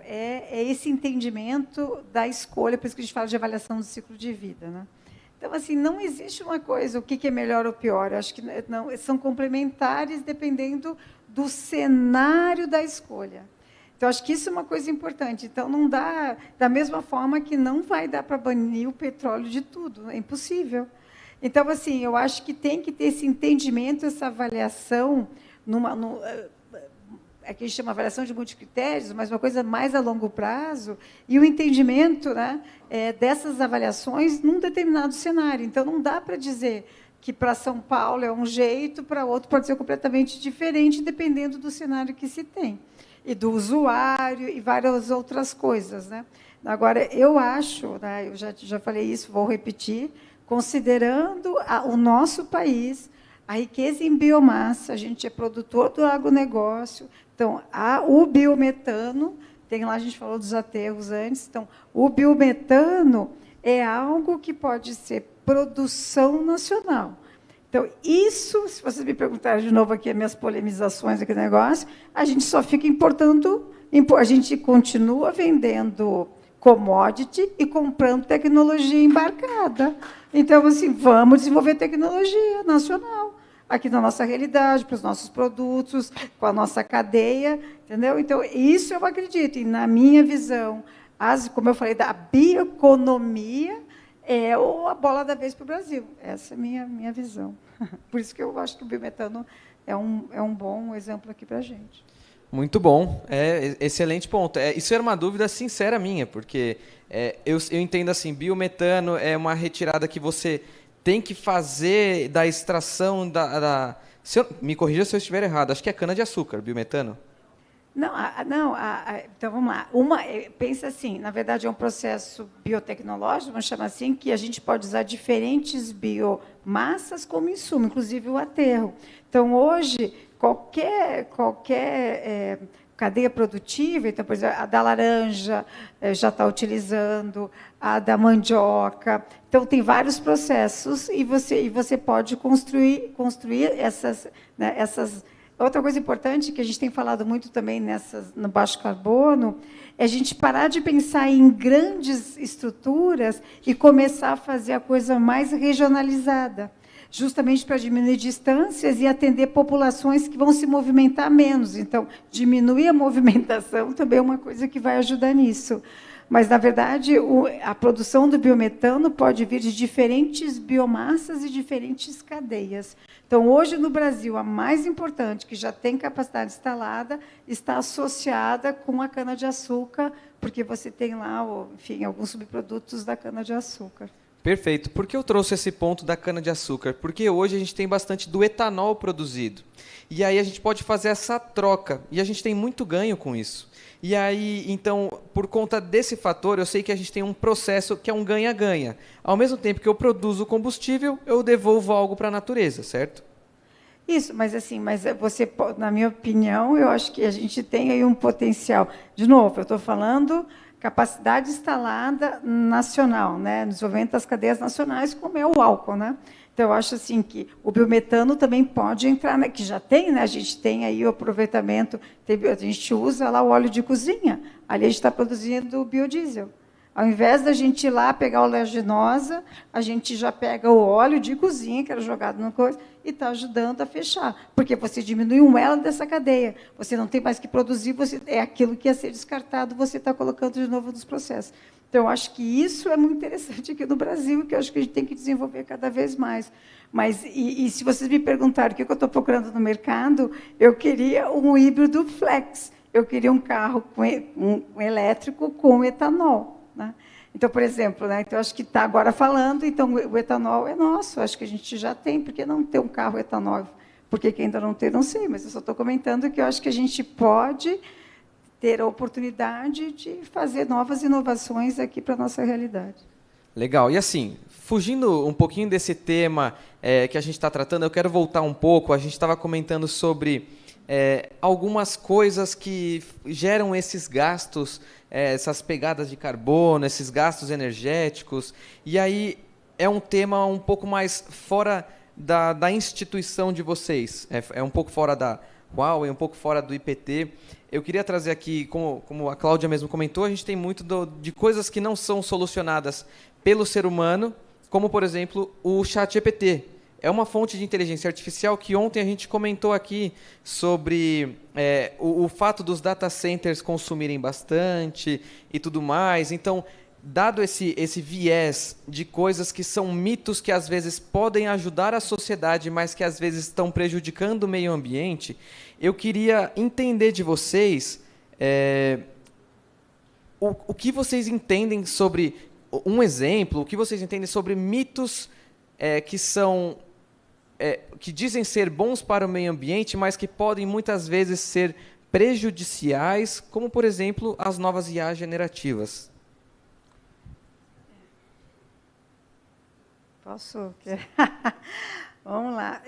É esse entendimento da escolha, por isso que a gente fala de avaliação do ciclo de vida, né? Então, assim, não existe uma coisa, o que é melhor ou pior. Eu acho que não, são complementares dependendo do cenário da escolha. Então, acho que isso é uma coisa importante. Então, não dá, da mesma forma que não vai dar para banir o petróleo de tudo, é impossível. Então, assim, eu acho que tem que ter esse entendimento, essa avaliação, que a gente chama avaliação de multicritérios, mas uma coisa mais a longo prazo, e o entendimento, né, dessas avaliações num determinado cenário. Então, não dá para dizer que para São Paulo é um jeito, para outro pode ser completamente diferente, dependendo do cenário que se tem. E do usuário, e várias outras coisas, né? Agora, eu acho, né, eu já falei isso, vou repetir, considerando o nosso país, a riqueza em biomassa, a gente é produtor do agronegócio, então, o biometano, tem lá, a gente falou dos aterros antes, então, o biometano é algo que pode ser produção nacional. Então, isso, se vocês me perguntarem de novo aqui as minhas polemizações aqui no negócio, a gente só fica importando, a gente continua vendendo commodity e comprando tecnologia embarcada. Então, assim, vamos desenvolver tecnologia nacional aqui na nossa realidade, para os nossos produtos, com a nossa cadeia, entendeu? Então, isso eu acredito, e na minha visão, como eu falei, da bioeconomia é a bola da vez para o Brasil. Essa é a minha visão. Por isso que eu acho que o biometano é um bom exemplo aqui para a gente. Muito bom, excelente ponto. Isso era uma dúvida sincera minha, porque eu entendo assim, biometano é uma retirada que você tem que fazer da extração me corrija se eu estiver errado, acho que é cana-de-açúcar, biometano. Não, então vamos lá. Pensa assim, na verdade é um processo biotecnológico, vamos chamar assim, que a gente pode usar diferentes biomassas como insumo, inclusive o aterro. Então, hoje, qualquer cadeia produtiva, então, por exemplo, a da laranja já está utilizando, a da mandioca. Então, tem vários processos e você pode construir essas, né, essas. Outra coisa importante que a gente tem falado muito também no baixo carbono é a gente parar de pensar em grandes estruturas e começar a fazer a coisa mais regionalizada, justamente para diminuir distâncias e atender populações que vão se movimentar menos. Então, diminuir a movimentação também é uma coisa que vai ajudar nisso. Mas, na verdade, a produção do biometano pode vir de diferentes biomassas e diferentes cadeias. Então, hoje, no Brasil, a mais importante, que já tem capacidade instalada, está associada com a cana-de-açúcar, porque você tem lá, enfim, alguns subprodutos da cana-de-açúcar. Perfeito. Por que eu trouxe esse ponto da cana-de-açúcar? Porque hoje a gente tem bastante do etanol produzido. E aí a gente pode fazer essa troca. E a gente tem muito ganho com isso. E aí, então, por conta desse fator, eu sei que a gente tem um processo que é um ganha-ganha. Ao mesmo tempo que eu produzo combustível, eu devolvo algo para a natureza, certo? Isso, mas você, na minha opinião, eu acho que a gente tem aí um potencial. De novo, eu estou falando capacidade instalada nacional, né, no desenvolvimento das cadeias nacionais, como é o álcool, né? Então, eu acho assim que o biometano também pode entrar, né, que já tem, né, a gente tem aí o aproveitamento, a gente usa lá o óleo de cozinha, ali a gente está produzindo biodiesel. Ao invés da gente ir lá pegar oleaginosa, a gente já pega o óleo de cozinha, que era jogado no coisa, e está ajudando a fechar, porque você diminui um elo dessa cadeia, você não tem mais que produzir, é aquilo que ia ser descartado, você está colocando de novo nos processos. Então, eu acho que isso é muito interessante aqui no Brasil, que eu acho que a gente tem que desenvolver cada vez mais. Mas, se vocês me perguntarem o que eu estou procurando no mercado, eu queria um híbrido flex, eu queria um carro um elétrico com etanol. Né? Então, por exemplo, né, então, acho que está agora falando, então o etanol é nosso, acho que a gente já tem, por que não ter um carro etanol? Por que ainda não tem, não sei, mas eu só estou comentando que eu acho que a gente pode ter a oportunidade de fazer novas inovações aqui para a nossa realidade. Legal. E assim, fugindo um pouquinho desse tema que a gente está tratando, eu quero voltar um pouco, a gente estava comentando sobre algumas coisas que geram esses gastos, essas pegadas de carbono, esses gastos energéticos, e aí é um tema um pouco mais fora da instituição de vocês, é um pouco fora da Huawei, um pouco fora do IPT. Eu queria trazer aqui, como a Cláudia mesmo comentou, a gente tem muito de coisas que não são solucionadas pelo ser humano, como, por exemplo, o ChatGPT. É uma fonte de inteligência artificial que ontem a gente comentou aqui sobre o fato dos data centers consumirem bastante e tudo mais. Então, dado esse viés de coisas que são mitos que às vezes podem ajudar a sociedade, mas que às vezes estão prejudicando o meio ambiente, eu queria entender de vocês o que vocês entendem sobre, um exemplo, o que vocês entendem sobre mitos que dizem ser bons para o meio ambiente, mas que podem muitas vezes ser prejudiciais, como, por exemplo, as novas IA generativas. Posso? Vamos lá.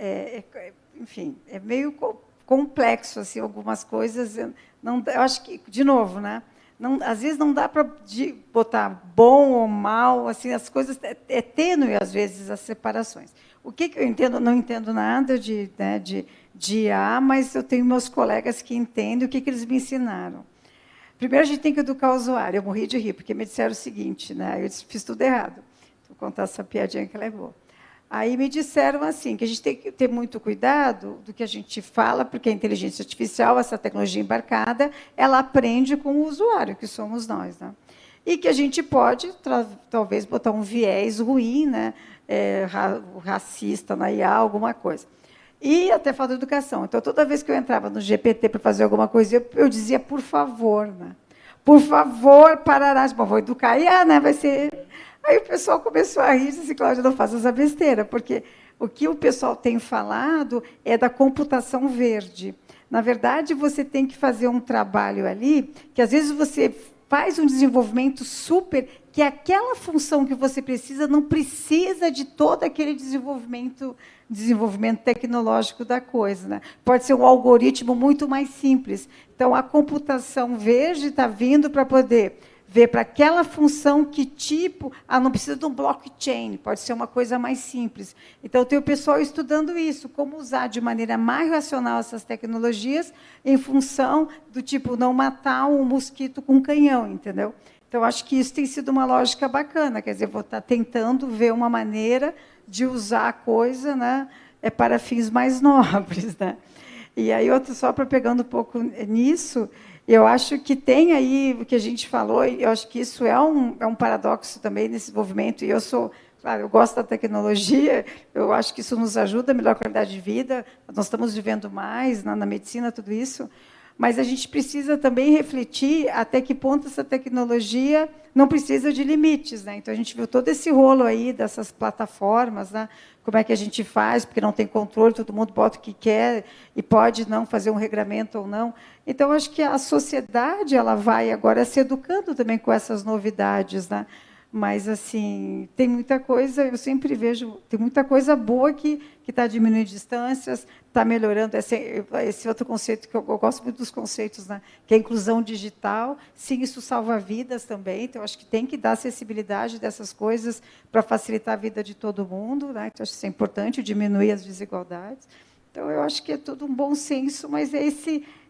Enfim, é meio complexo assim, algumas coisas. Eu acho que, de novo, né? Às vezes não dá para botar bom ou mal, assim, as coisas é tênue às vezes as separações. O que eu entendo? Não entendo nada de IA, mas eu tenho meus colegas que entendem o que eles me ensinaram. Primeiro, a gente tem que educar o usuário. Eu morri de rir, porque me disseram o seguinte, né? Eu disse, fiz tudo errado. Vou contar essa piadinha que ela é boa. Aí me disseram assim, que a gente tem que ter muito cuidado do que a gente fala, porque a inteligência artificial, essa tecnologia embarcada, ela aprende com o usuário, que somos nós, né? E que a gente pode, talvez, botar um viés ruim, né? Racista na IA, alguma coisa. E até falta de educação. Então, toda vez que eu entrava no GPT para fazer alguma coisa, eu dizia, por favor, né? Por favor, pararás. Bom, vou educar a IA, né? Vai ser... Aí o pessoal começou a rir e disse, Cláudia, não faça essa besteira, porque o que o pessoal tem falado é da computação verde. Na verdade, você tem que fazer um trabalho ali, que às vezes você faz um desenvolvimento super, que aquela função que você precisa não precisa de todo aquele desenvolvimento tecnológico da coisa, né? Pode ser um algoritmo muito mais simples. Então, a computação verde está vindo para poder ver para aquela função que tipo, não precisa de um blockchain, pode ser uma coisa mais simples. Então, tem o pessoal estudando isso, como usar de maneira mais racional essas tecnologias em função do tipo não matar um mosquito com um canhão, entendeu? Então, acho que isso tem sido uma lógica bacana, quer dizer, vou estar tentando ver uma maneira de usar a coisa, né, para fins mais nobres, né? E aí, só para pegando um pouco nisso, eu acho que tem aí o que a gente falou, e eu acho que isso é um paradoxo também nesse movimento, e claro, eu gosto da tecnologia, eu acho que isso nos ajuda a melhorar a qualidade de vida, nós estamos vivendo mais na medicina, tudo isso, mas a gente precisa também refletir até que ponto essa tecnologia não precisa de limites, né? Então, a gente viu todo esse rolo aí dessas plataformas, né? Como é que a gente faz, porque não tem controle, todo mundo bota o que quer e pode não fazer um regramento ou não. Então, acho que a sociedade ela vai agora se educando também com essas novidades, né? Mas, assim, tem muita coisa, eu sempre vejo, tem muita coisa boa que está diminuindo distâncias, está melhorando esse outro conceito, que eu gosto muito dos conceitos, né? Que é a inclusão digital. Sim, isso salva vidas também, então, acho que tem que dar acessibilidade dessas coisas para facilitar a vida de todo mundo, né? Então, acho que isso é importante, diminuir as desigualdades. Então, eu acho que é tudo um bom senso, mas é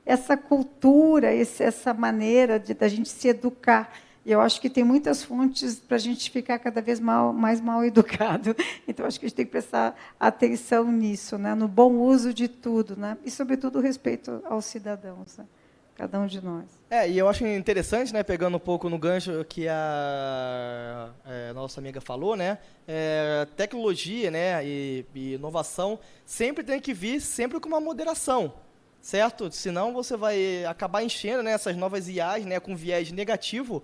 essa cultura, essa maneira da gente se educar. E eu acho que tem muitas fontes para a gente ficar cada vez mais mal educado. Então, acho que a gente tem que prestar atenção nisso, né? No bom uso de tudo, né? E, sobretudo, o respeito aos cidadãos, né? Cada um de nós. E eu acho interessante, né, pegando um pouco no gancho que a nossa amiga falou, né? Tecnologia, né, e inovação sempre tem que vir sempre com uma moderação, certo? Senão você vai acabar enchendo, né, essas novas IAs, né, com viés negativo.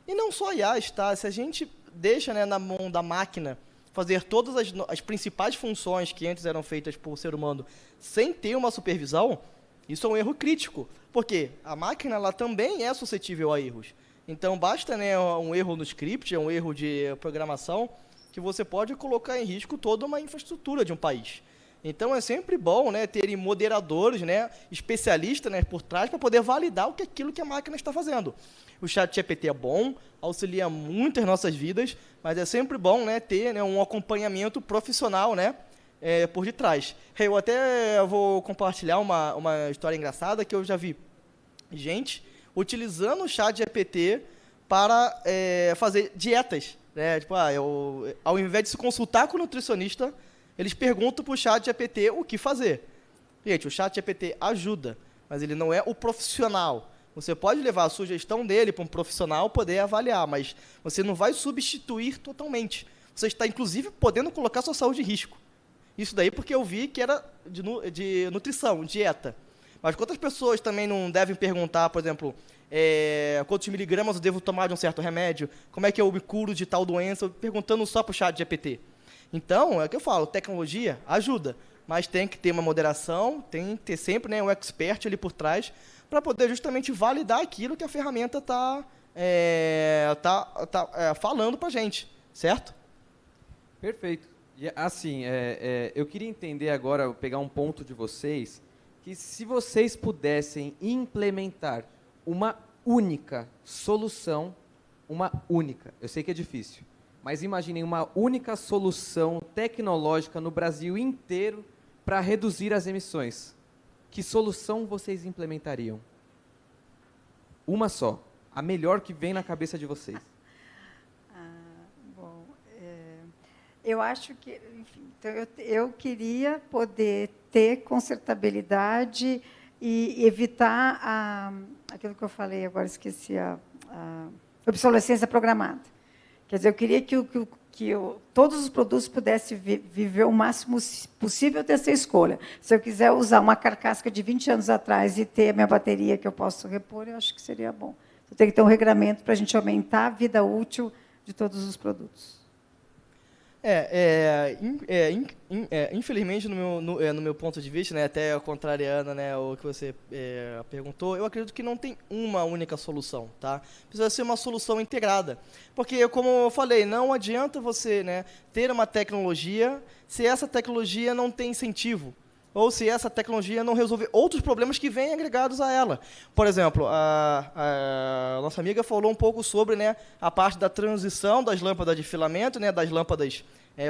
E não só IAs, tá? Se a gente deixa, né, na mão da máquina fazer todas as principais funções que antes eram feitas por ser humano sem ter uma supervisão, isso é um erro crítico. Porque a máquina ela também é suscetível a erros. Então, basta, né, um erro no script, um erro de programação, que você pode colocar em risco toda uma infraestrutura de um país. Então, é sempre bom, né, terem moderadores, né, especialistas, né, por trás para poder validar aquilo que a máquina está fazendo. O ChatGPT é bom, auxilia muito as nossas vidas, mas é sempre bom, né, ter, né, um acompanhamento profissional, né, por detrás. Eu até vou compartilhar uma história engraçada que eu já vi gente utilizando o ChatGPT para fazer dietas, né? Tipo, ao invés de se consultar com o nutricionista, eles perguntam para o ChatGPT o que fazer. Gente, o ChatGPT ajuda, mas ele não é o profissional. Você pode levar a sugestão dele para um profissional poder avaliar, mas você não vai substituir totalmente. Você está, inclusive, podendo colocar sua saúde em risco. Isso daí porque eu vi que era de nutrição, dieta. Mas quantas pessoas também não devem perguntar, por exemplo, quantos miligramas eu devo tomar de um certo remédio? Como é que eu me curo de tal doença? Perguntando só para o ChatGPT. Então, é o que eu falo, tecnologia ajuda, mas tem que ter uma moderação, tem que ter sempre, né, um expert ali por trás, para poder justamente validar aquilo que a ferramenta está falando para a gente, certo? Perfeito. E, assim, eu queria entender agora, pegar um ponto de vocês, que se vocês pudessem implementar uma única solução, eu sei que é difícil, mas imaginem uma única solução tecnológica no Brasil inteiro para reduzir as emissões. Que solução vocês implementariam? Uma só, a melhor que vem na cabeça de vocês. Bom, eu acho que, enfim, então eu queria poder ter consertabilidade e evitar aquilo que eu falei, agora esqueci, a obsolescência programada. Quer dizer, eu queria que todos os produtos pudessem viver o máximo possível dessa escolha. Se eu quiser usar uma carcaça de 20 anos atrás e ter a minha bateria que eu posso repor, eu acho que seria bom. Então, tem que ter um regramento para a gente aumentar a vida útil de todos os produtos. Infelizmente, no meu ponto de vista, né, até contrariando, né, o que você perguntou, eu acredito que não tem uma única solução, tá? Precisa ser uma solução integrada, porque, como eu falei, não adianta você, né, ter uma tecnologia se essa tecnologia não tem incentivo, ou se essa tecnologia não resolver outros problemas que vêm agregados a ela. Por exemplo, a nossa amiga falou um pouco sobre, né, a parte da transição das lâmpadas de filamento, né, das lâmpadas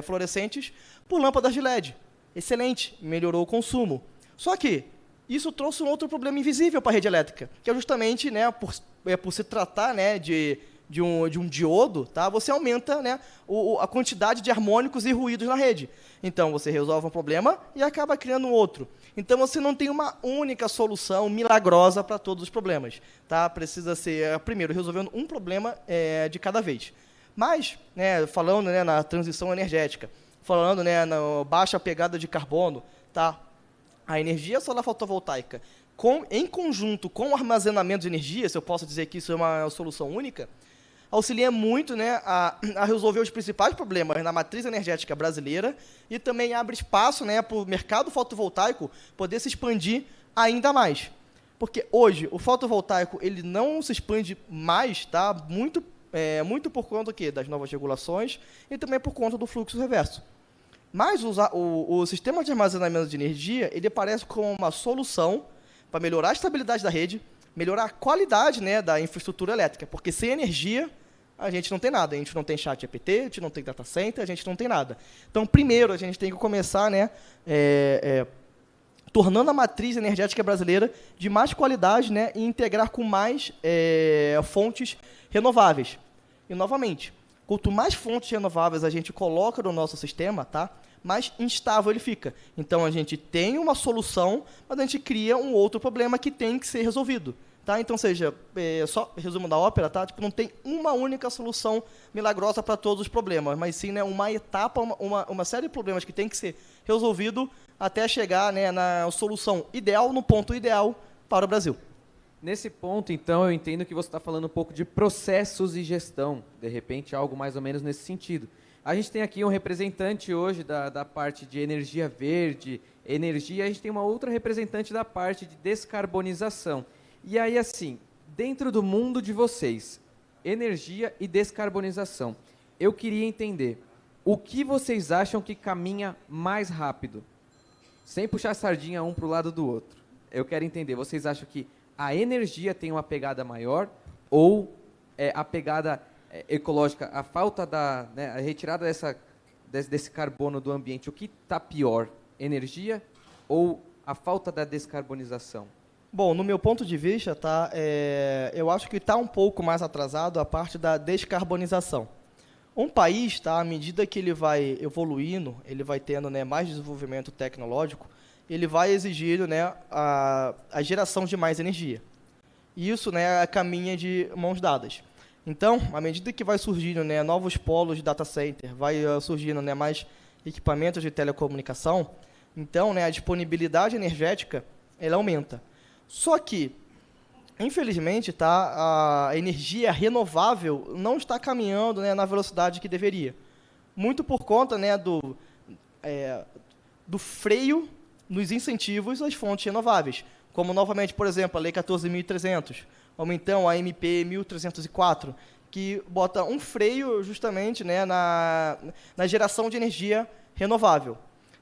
fluorescentes, por lâmpadas de LED. Excelente, melhorou o consumo. Só que isso trouxe um outro problema invisível para a rede elétrica, que é justamente, né, por se tratar, né, de um diodo, tá? Você aumenta, né, a quantidade de harmônicos e ruídos na rede. Então, você resolve um problema e acaba criando um outro. Então, você não tem uma única solução milagrosa para todos os problemas. Tá? Precisa ser, primeiro, resolvendo um problema de cada vez. Mas, né, falando, né, na transição energética, falando, né, na baixa pegada de carbono, tá? A energia solar fotovoltaica, em conjunto com o armazenamento de energia, se eu posso dizer que isso é uma solução única, auxilia muito, né, a resolver os principais problemas na matriz energética brasileira e também abre espaço, né, para o mercado fotovoltaico poder se expandir ainda mais. Porque hoje o fotovoltaico ele não se expande mais, tá? Muito por conta do quê? Das novas regulações e também por conta do fluxo reverso. Mas o sistema de armazenamento de energia ele aparece como uma solução para melhorar a estabilidade da rede, melhorar a qualidade, né, da infraestrutura elétrica, porque sem energia a gente não tem nada, a gente não tem chat GPT, a gente não tem data center, a gente não tem nada. Então, primeiro, a gente tem que começar, né, tornando a matriz energética brasileira de mais qualidade, né, e integrar com mais fontes renováveis. E, novamente, quanto mais fontes renováveis a gente coloca no nosso sistema, tá, mais instável ele fica. Então, a gente tem uma solução, mas a gente cria um outro problema que tem que ser resolvido. Tá? Então, seja, só resumo da ópera, tá? Tipo, não tem uma única solução milagrosa para todos os problemas, mas sim, né, uma etapa, uma série de problemas que tem que ser resolvido até chegar, né, na solução ideal, no ponto ideal para o Brasil. Nesse ponto, então, eu entendo que você está falando um pouco de processos e gestão, de repente algo mais ou menos nesse sentido. A gente tem aqui um representante hoje da parte de energia verde, energia, a gente tem uma outra representante da parte de descarbonização. E aí, assim, dentro do mundo de vocês, energia e descarbonização, eu queria entender o que vocês acham que caminha mais rápido, sem puxar a sardinha um para o lado do outro. Eu quero entender, vocês acham que a energia tem uma pegada maior ou a pegada ecológica, a falta né, a retirada desse carbono do ambiente, o que está pior, energia ou a falta da descarbonização? Bom, no meu ponto de vista, tá, eu acho que está um pouco mais atrasado a parte da descarbonização. Um país, tá, à medida que ele vai evoluindo, ele vai tendo, né, mais desenvolvimento tecnológico, ele vai exigir, né, a geração de mais energia. E isso, né, caminha de mãos dadas. Então, à medida que vai surgindo, né, novos polos de data center, vai surgindo, né, mais equipamentos de telecomunicação, então, né, a disponibilidade energética ela aumenta. Só que, infelizmente, tá, a energia renovável não está caminhando, né, na velocidade que deveria. Muito por conta, né, do freio nos incentivos às fontes renováveis. Como, novamente, por exemplo, a Lei 14.300, ou então a MP 1.304, que bota um freio justamente, né, na geração de energia renovável.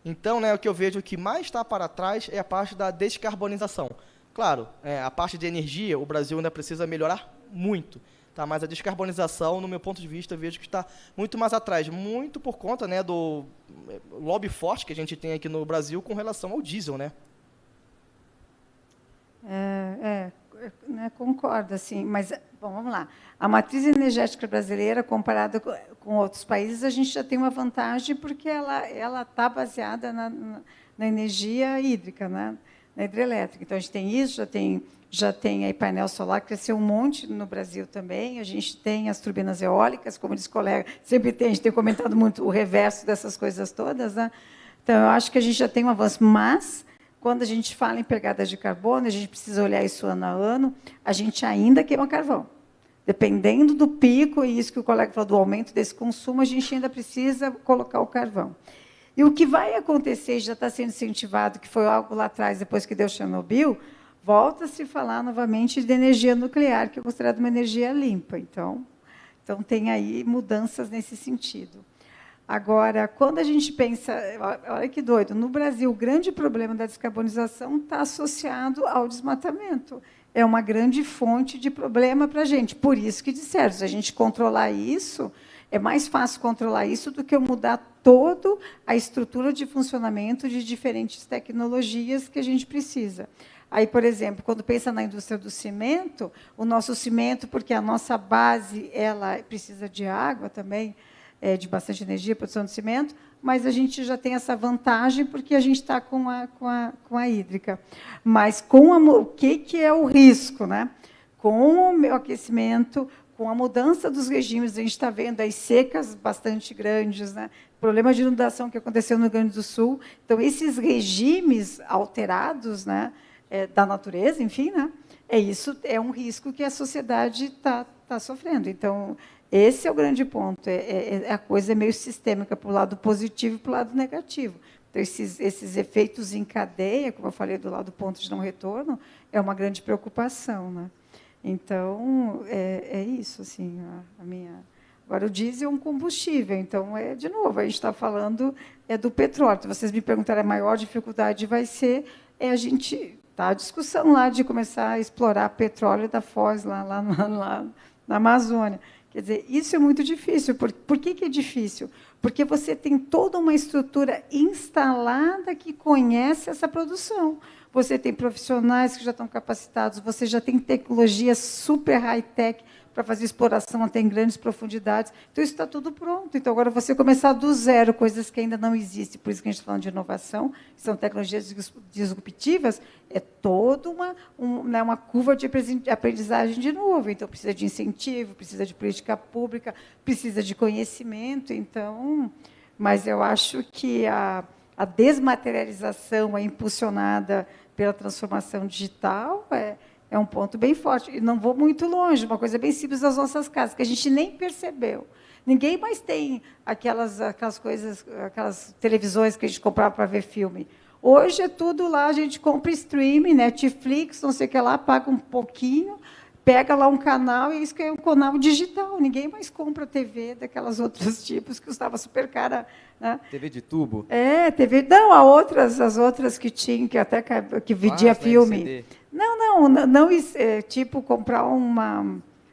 Então, né, o que eu vejo que mais está para trás é a parte da descarbonização. Claro, a parte de energia, o Brasil ainda precisa melhorar muito. Tá? Mas a descarbonização, no meu ponto de vista, eu vejo que está muito mais atrás, muito por conta, né, do lobby forte que a gente tem aqui no Brasil com relação ao diesel, né? Né, concordo, assim, mas bom, vamos lá. A matriz energética brasileira, comparada com outros países, a gente já tem uma vantagem porque ela está baseada na energia hídrica, né, na hidrelétrica. Então, a gente tem isso, já tem aí painel solar, cresceu um monte no Brasil também. A gente tem as turbinas eólicas, como diz o colega, sempre tem, a gente tem comentado muito o reverso dessas coisas todas, né? Então, eu acho que a gente já tem um avanço, mas quando a gente fala em pegada de carbono, a gente precisa olhar isso ano a ano, a gente ainda queima carvão. Dependendo do pico, e isso que o colega falou, do aumento desse consumo, a gente ainda precisa colocar o carvão. E o que vai acontecer, já está sendo incentivado, que foi algo lá atrás, depois que deu Chernobyl, volta a se falar novamente de energia nuclear, que é considerada uma energia limpa. Então tem aí mudanças nesse sentido. Agora, quando a gente pensa, olha que doido, no Brasil, o grande problema da descarbonização está associado ao desmatamento. É uma grande fonte de problema para a gente. Por isso que disseram, se a gente controlar isso, é mais fácil controlar isso do que eu mudar toda a estrutura de funcionamento de diferentes tecnologias que a gente precisa. Aí, por exemplo, quando pensa na indústria do cimento, o nosso cimento, porque a nossa base ela precisa de água também, de bastante energia, produção de cimento, mas a gente já tem essa vantagem porque a gente está com a hídrica. Mas o que é o risco? Né? Com o aquecimento, com a mudança dos regimes, a gente está vendo as secas bastante grandes, né? Problema de inundação que aconteceu no Rio Grande do Sul. Então, esses regimes alterados, né, da natureza, enfim, né, isso é um risco que a sociedade está sofrendo. Então, esse é o grande ponto. A coisa é meio sistêmica para o lado positivo e para o lado negativo. Então, esses efeitos em cadeia, como eu falei, do lado do ponto de não retorno, é uma grande preocupação, né? Então, é isso, assim, a minha... Agora, o diesel é um combustível, então, de novo, a gente está falando do petróleo. Se vocês me perguntarem, a maior dificuldade vai ser a gente... Tá, a discussão lá de começar a explorar petróleo da Foz, lá na Amazônia. Quer dizer, isso é muito difícil. Por que é difícil? Porque você tem toda uma estrutura instalada que conhece essa produção. Você tem profissionais que já estão capacitados, você já tem tecnologia super high-tech para fazer exploração até em grandes profundidades. Então, isso está tudo pronto. Então, agora, você começar do zero, coisas que ainda não existem, por isso que a gente está falando de inovação, são tecnologias disruptivas, é toda uma curva de aprendizagem de novo. Então, precisa de incentivo, precisa de política pública, precisa de conhecimento. Então, mas eu acho que a desmaterialização é impulsionada pela transformação digital, é um ponto bem forte. E não vou muito longe, uma coisa bem simples das nossas casas, que a gente nem percebeu. Ninguém mais tem aquelas coisas, aquelas televisões que a gente comprava para ver filme. Hoje é tudo lá, a gente compra streaming, Netflix, não sei o que lá, paga um pouquinho, pega lá um canal, e isso que é um canal digital. Ninguém mais compra TV daquelas outros tipos, que custava super cara. Né? TV de tubo? TV. Não, as outras que tinham, que até que vendia filme. Não, tipo comprar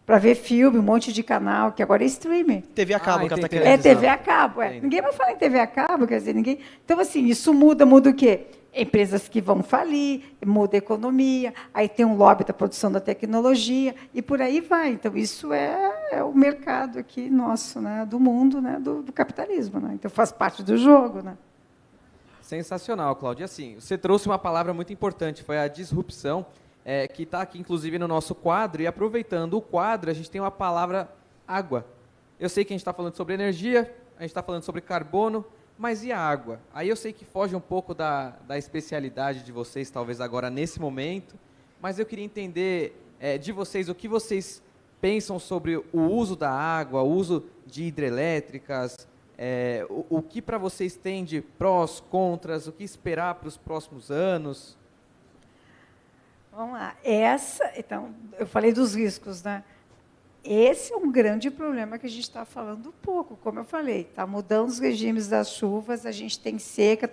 para ver filme, um monte de canal, que agora é streaming. TV a cabo, que ela está querendo TV a cabo, Ninguém vai falar em TV a cabo, quer dizer, ninguém. Então, assim, isso muda o quê? Empresas que vão falir, muda a economia, aí tem um lobby da produção da tecnologia, e por aí vai. Então, isso é o mercado aqui nosso, né, do mundo, né, do capitalismo. Né? Então, faz parte do jogo. Né? Sensacional, Cláudia. Assim, você trouxe uma palavra muito importante, foi a disrupção, que está aqui, inclusive, no nosso quadro. E, aproveitando o quadro, a gente tem uma palavra água. Eu sei que a gente está falando sobre energia, a gente está falando sobre carbono, mas e a água? Aí eu sei que foge um pouco da especialidade de vocês, talvez agora nesse momento, mas eu queria entender de vocês o que vocês pensam sobre o uso da água, o uso de hidrelétricas, o que para vocês tem de prós, contras, o que esperar para os próximos anos? Vamos lá. Então, eu falei dos riscos, né? esse é um grande problema que a gente está falando pouco. Como eu falei, está mudando os regimes das chuvas, a gente tem seca,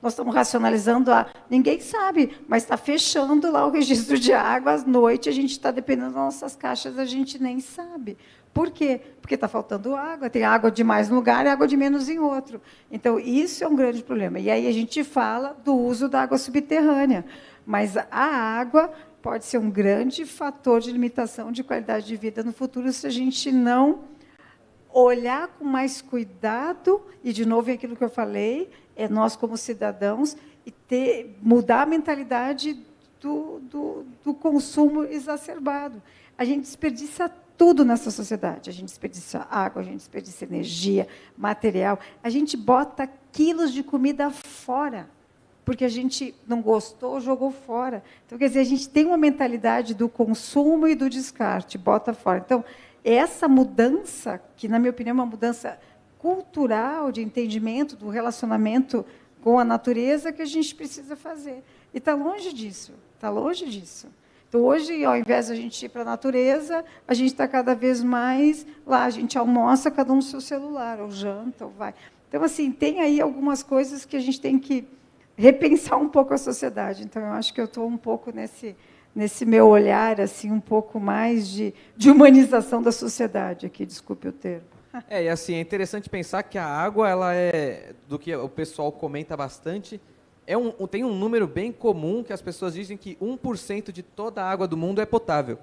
nós estamos racionalizando ninguém sabe, mas está fechando lá o registro de água às noites, a gente está dependendo das nossas caixas, a gente nem sabe. Por quê? Porque está faltando água, tem água de mais em um lugar e água de menos em outro. Então, isso é um grande problema. E aí a gente fala do uso da água subterrânea, mas a água pode ser um grande fator de limitação de qualidade de vida no futuro se a gente não olhar com mais cuidado, e, de novo, é aquilo que eu falei, é nós, como cidadãos, e mudar a mentalidade do consumo exacerbado. A gente desperdiça tudo nessa sociedade. A gente desperdiça água, a gente desperdiça energia, material. A gente bota quilos de comida fora, porque a gente não gostou, jogou fora. Então, quer dizer, a gente tem uma mentalidade do consumo e do descarte, bota fora. Então, essa mudança, que, na minha opinião, é uma mudança cultural, de entendimento do relacionamento com a natureza, que a gente precisa fazer. E está longe disso, está longe disso. Então, hoje, ao invés de a gente ir para a natureza, a gente está cada vez mais lá, a gente almoça, cada um no seu celular, ou janta, ou vai. Então, assim, tem aí algumas coisas que a gente tem que repensar um pouco a sociedade. Então, eu acho que eu estou um pouco nesse meu olhar, assim, um pouco mais de humanização da sociedade, aqui, desculpe o termo. E assim, é interessante pensar que a água, ela é, do que o pessoal comenta bastante, tem um número bem comum que as pessoas dizem que 1% de toda a água do mundo é potável.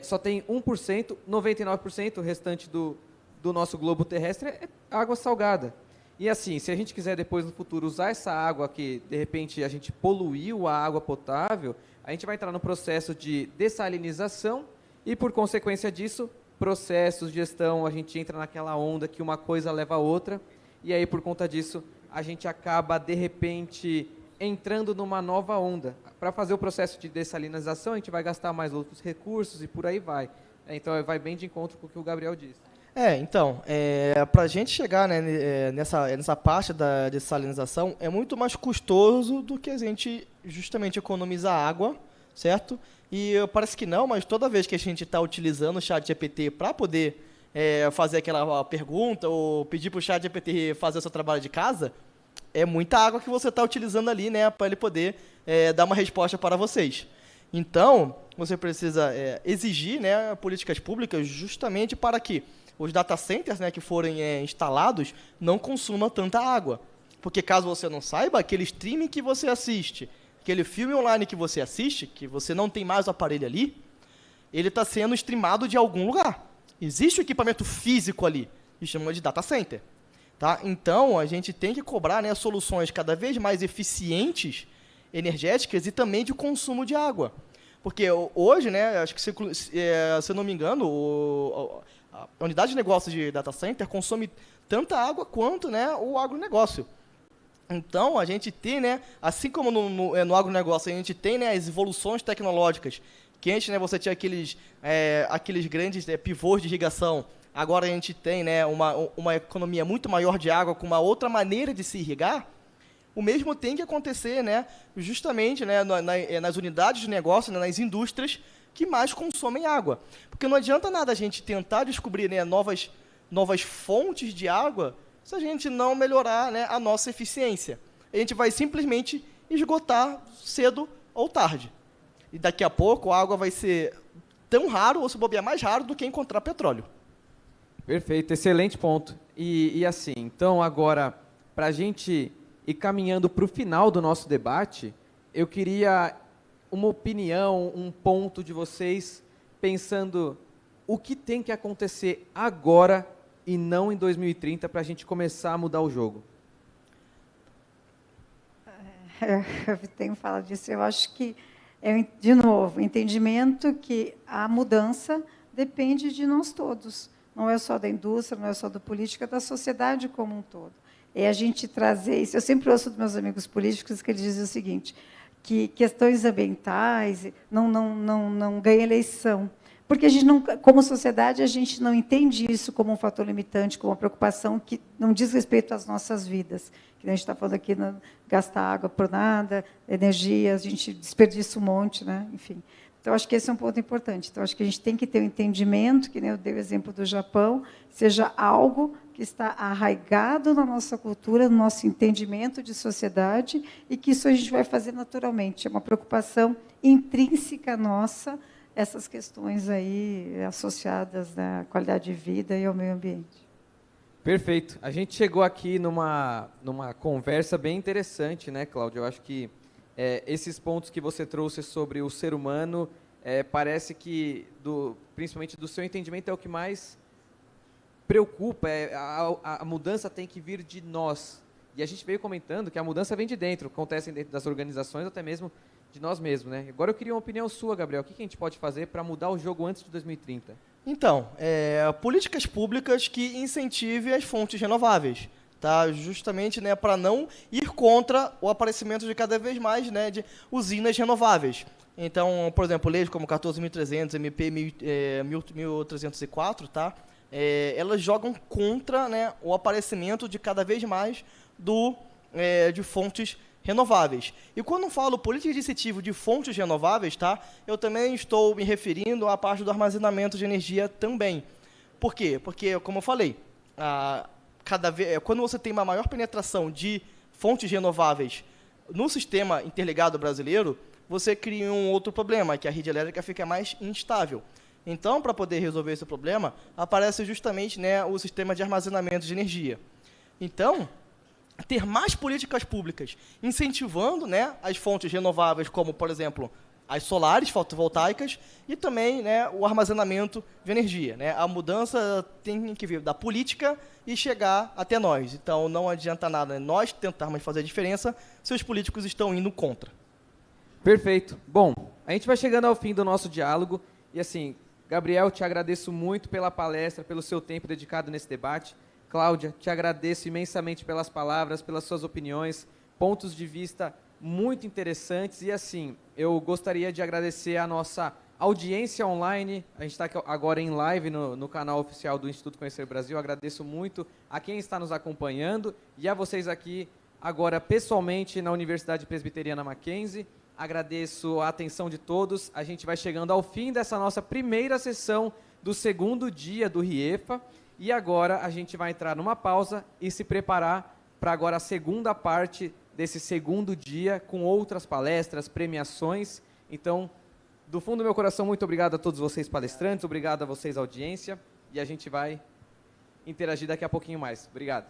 Só tem 1%, 99% o restante do nosso globo terrestre é água salgada. E assim, se a gente quiser depois no futuro usar essa água que, de repente, a gente poluiu a água potável, a gente vai entrar no processo de dessalinização e, por consequência disso, processos, gestão, a gente entra naquela onda que uma coisa leva a outra, e aí, por conta disso, a gente acaba, de repente, entrando numa nova onda. Para fazer o processo de dessalinização, a gente vai gastar mais outros recursos e por aí vai. Então, vai bem de encontro com o que o Gabriel disse. Então, para a gente chegar, né, nessa parte da dessalinização, é muito mais custoso do que a gente justamente economizar água, certo? E parece que não, mas toda vez que a gente está utilizando o ChatGPT para poder fazer aquela pergunta ou pedir para o ChatGPT fazer o seu trabalho de casa, é muita água que você está utilizando ali, né, para ele poder dar uma resposta para vocês. Então, você precisa exigir, né, políticas públicas justamente para que os data centers, né, que forem instalados não consumam tanta água. Porque, caso você não saiba, aquele streaming que você assiste, aquele filme online que você assiste, que você não tem mais o aparelho ali, ele está sendo streamado de algum lugar. Existe um equipamento físico ali, que chama de data center. Tá? Então, a gente tem que cobrar, né, soluções cada vez mais eficientes, energéticas e também de consumo de água. Porque hoje, né, acho que, se eu não me engano, a unidade de negócio de data center consome tanta água quanto, né, o agronegócio. Então, a gente tem, né, assim como no agronegócio, a gente tem, né, as evoluções tecnológicas, que antes, né, você tinha aqueles grandes pivôs de irrigação. Agora a gente tem, né, uma economia muito maior de água com uma outra maneira de se irrigar. O mesmo tem que acontecer, né, justamente, né, nas unidades de negócio, né, nas indústrias que mais consomem água. Porque não adianta nada a gente tentar descobrir, né, novas fontes de água se a gente não melhorar, né, a nossa eficiência. A gente vai simplesmente esgotar cedo ou tarde. E daqui a pouco a água vai ser tão raro, ou se bobear mais raro, do que encontrar petróleo. Perfeito, excelente ponto. E assim, então agora, para a gente ir caminhando para o final do nosso debate, eu queria uma opinião, um ponto de vocês, pensando o que tem que acontecer agora e não em 2030 para a gente começar a mudar o jogo. Eu tenho falado disso, eu acho que, de novo, entendimento que a mudança depende de nós todos. Não é só da indústria, não é só da política, é da sociedade como um todo. É a gente trazer isso. Eu sempre ouço dos meus amigos políticos que eles dizem o seguinte, que questões ambientais não ganham eleição. Porque a gente não, como sociedade, a gente não entende isso como um fator limitante, como uma preocupação que não diz respeito às nossas vidas. Que a gente está falando aqui, gastar água por nada, energia, a gente desperdiça um monte, né? Enfim. Então, acho que esse é um ponto importante. Então, acho que a gente tem que ter um entendimento, que nem eu dei o exemplo do Japão, seja algo que está arraigado na nossa cultura, no nosso entendimento de sociedade, e que isso a gente vai fazer naturalmente. É uma preocupação intrínseca nossa, essas questões aí associadas à qualidade de vida e ao meio ambiente. Perfeito. A gente chegou aqui numa conversa bem interessante, né, Cláudia? Eu acho que esses pontos que você trouxe sobre o ser humano, parece que, principalmente do seu entendimento, é o que mais preocupa. A mudança tem que vir de nós. E a gente veio comentando que a mudança vem de dentro, acontece dentro das organizações, até mesmo de nós mesmos, né? Agora eu queria uma opinião sua, Gabriel. O que a gente pode fazer para mudar o jogo antes de 2030? Então, políticas públicas que incentivem as fontes renováveis, tá? Justamente, né, para não ir contra o aparecimento de cada vez mais, né, de usinas renováveis. Então, por exemplo, leis como 14.300, MP 1304, tá? Elas jogam contra, né, o aparecimento de cada vez mais de fontes renováveis. E quando falo política de incentivo de fontes renováveis, tá, eu também estou me referindo à parte do armazenamento de energia também. Por quê? Porque, como eu falei, quando você tem uma maior penetração de fontes renováveis no sistema interligado brasileiro, você cria um outro problema, que a rede elétrica fica mais instável. Então, para poder resolver esse problema, aparece justamente, né, o sistema de armazenamento de energia. Então, ter mais políticas públicas incentivando, né, as fontes renováveis, como, por exemplo, as solares fotovoltaicas e também, né, o armazenamento de energia, né? A mudança tem que vir da política e chegar até nós. Então, não adianta nada nós tentarmos fazer a diferença se os políticos estão indo contra. Perfeito. Bom, a gente vai chegando ao fim do nosso diálogo. E assim, Gabriel, te agradeço muito pela palestra, pelo seu tempo dedicado nesse debate. Cláudia, te agradeço imensamente pelas palavras, pelas suas opiniões, pontos de vista muito interessantes. E assim, eu gostaria de agradecer a nossa audiência online. A gente está agora em live no canal oficial do Instituto Conhecer Brasil. Agradeço muito a quem está nos acompanhando e a vocês aqui agora pessoalmente na Universidade Presbiteriana Mackenzie. Agradeço a atenção de todos. A gente vai chegando ao fim dessa nossa primeira sessão do segundo dia do RIEFA. E agora a gente vai entrar numa pausa e se preparar para agora a segunda parte desse segundo dia, com outras palestras, premiações. Então, do fundo do meu coração, muito obrigado a todos vocês palestrantes, obrigado a vocês, audiência, e a gente vai interagir daqui a pouquinho mais. Obrigado.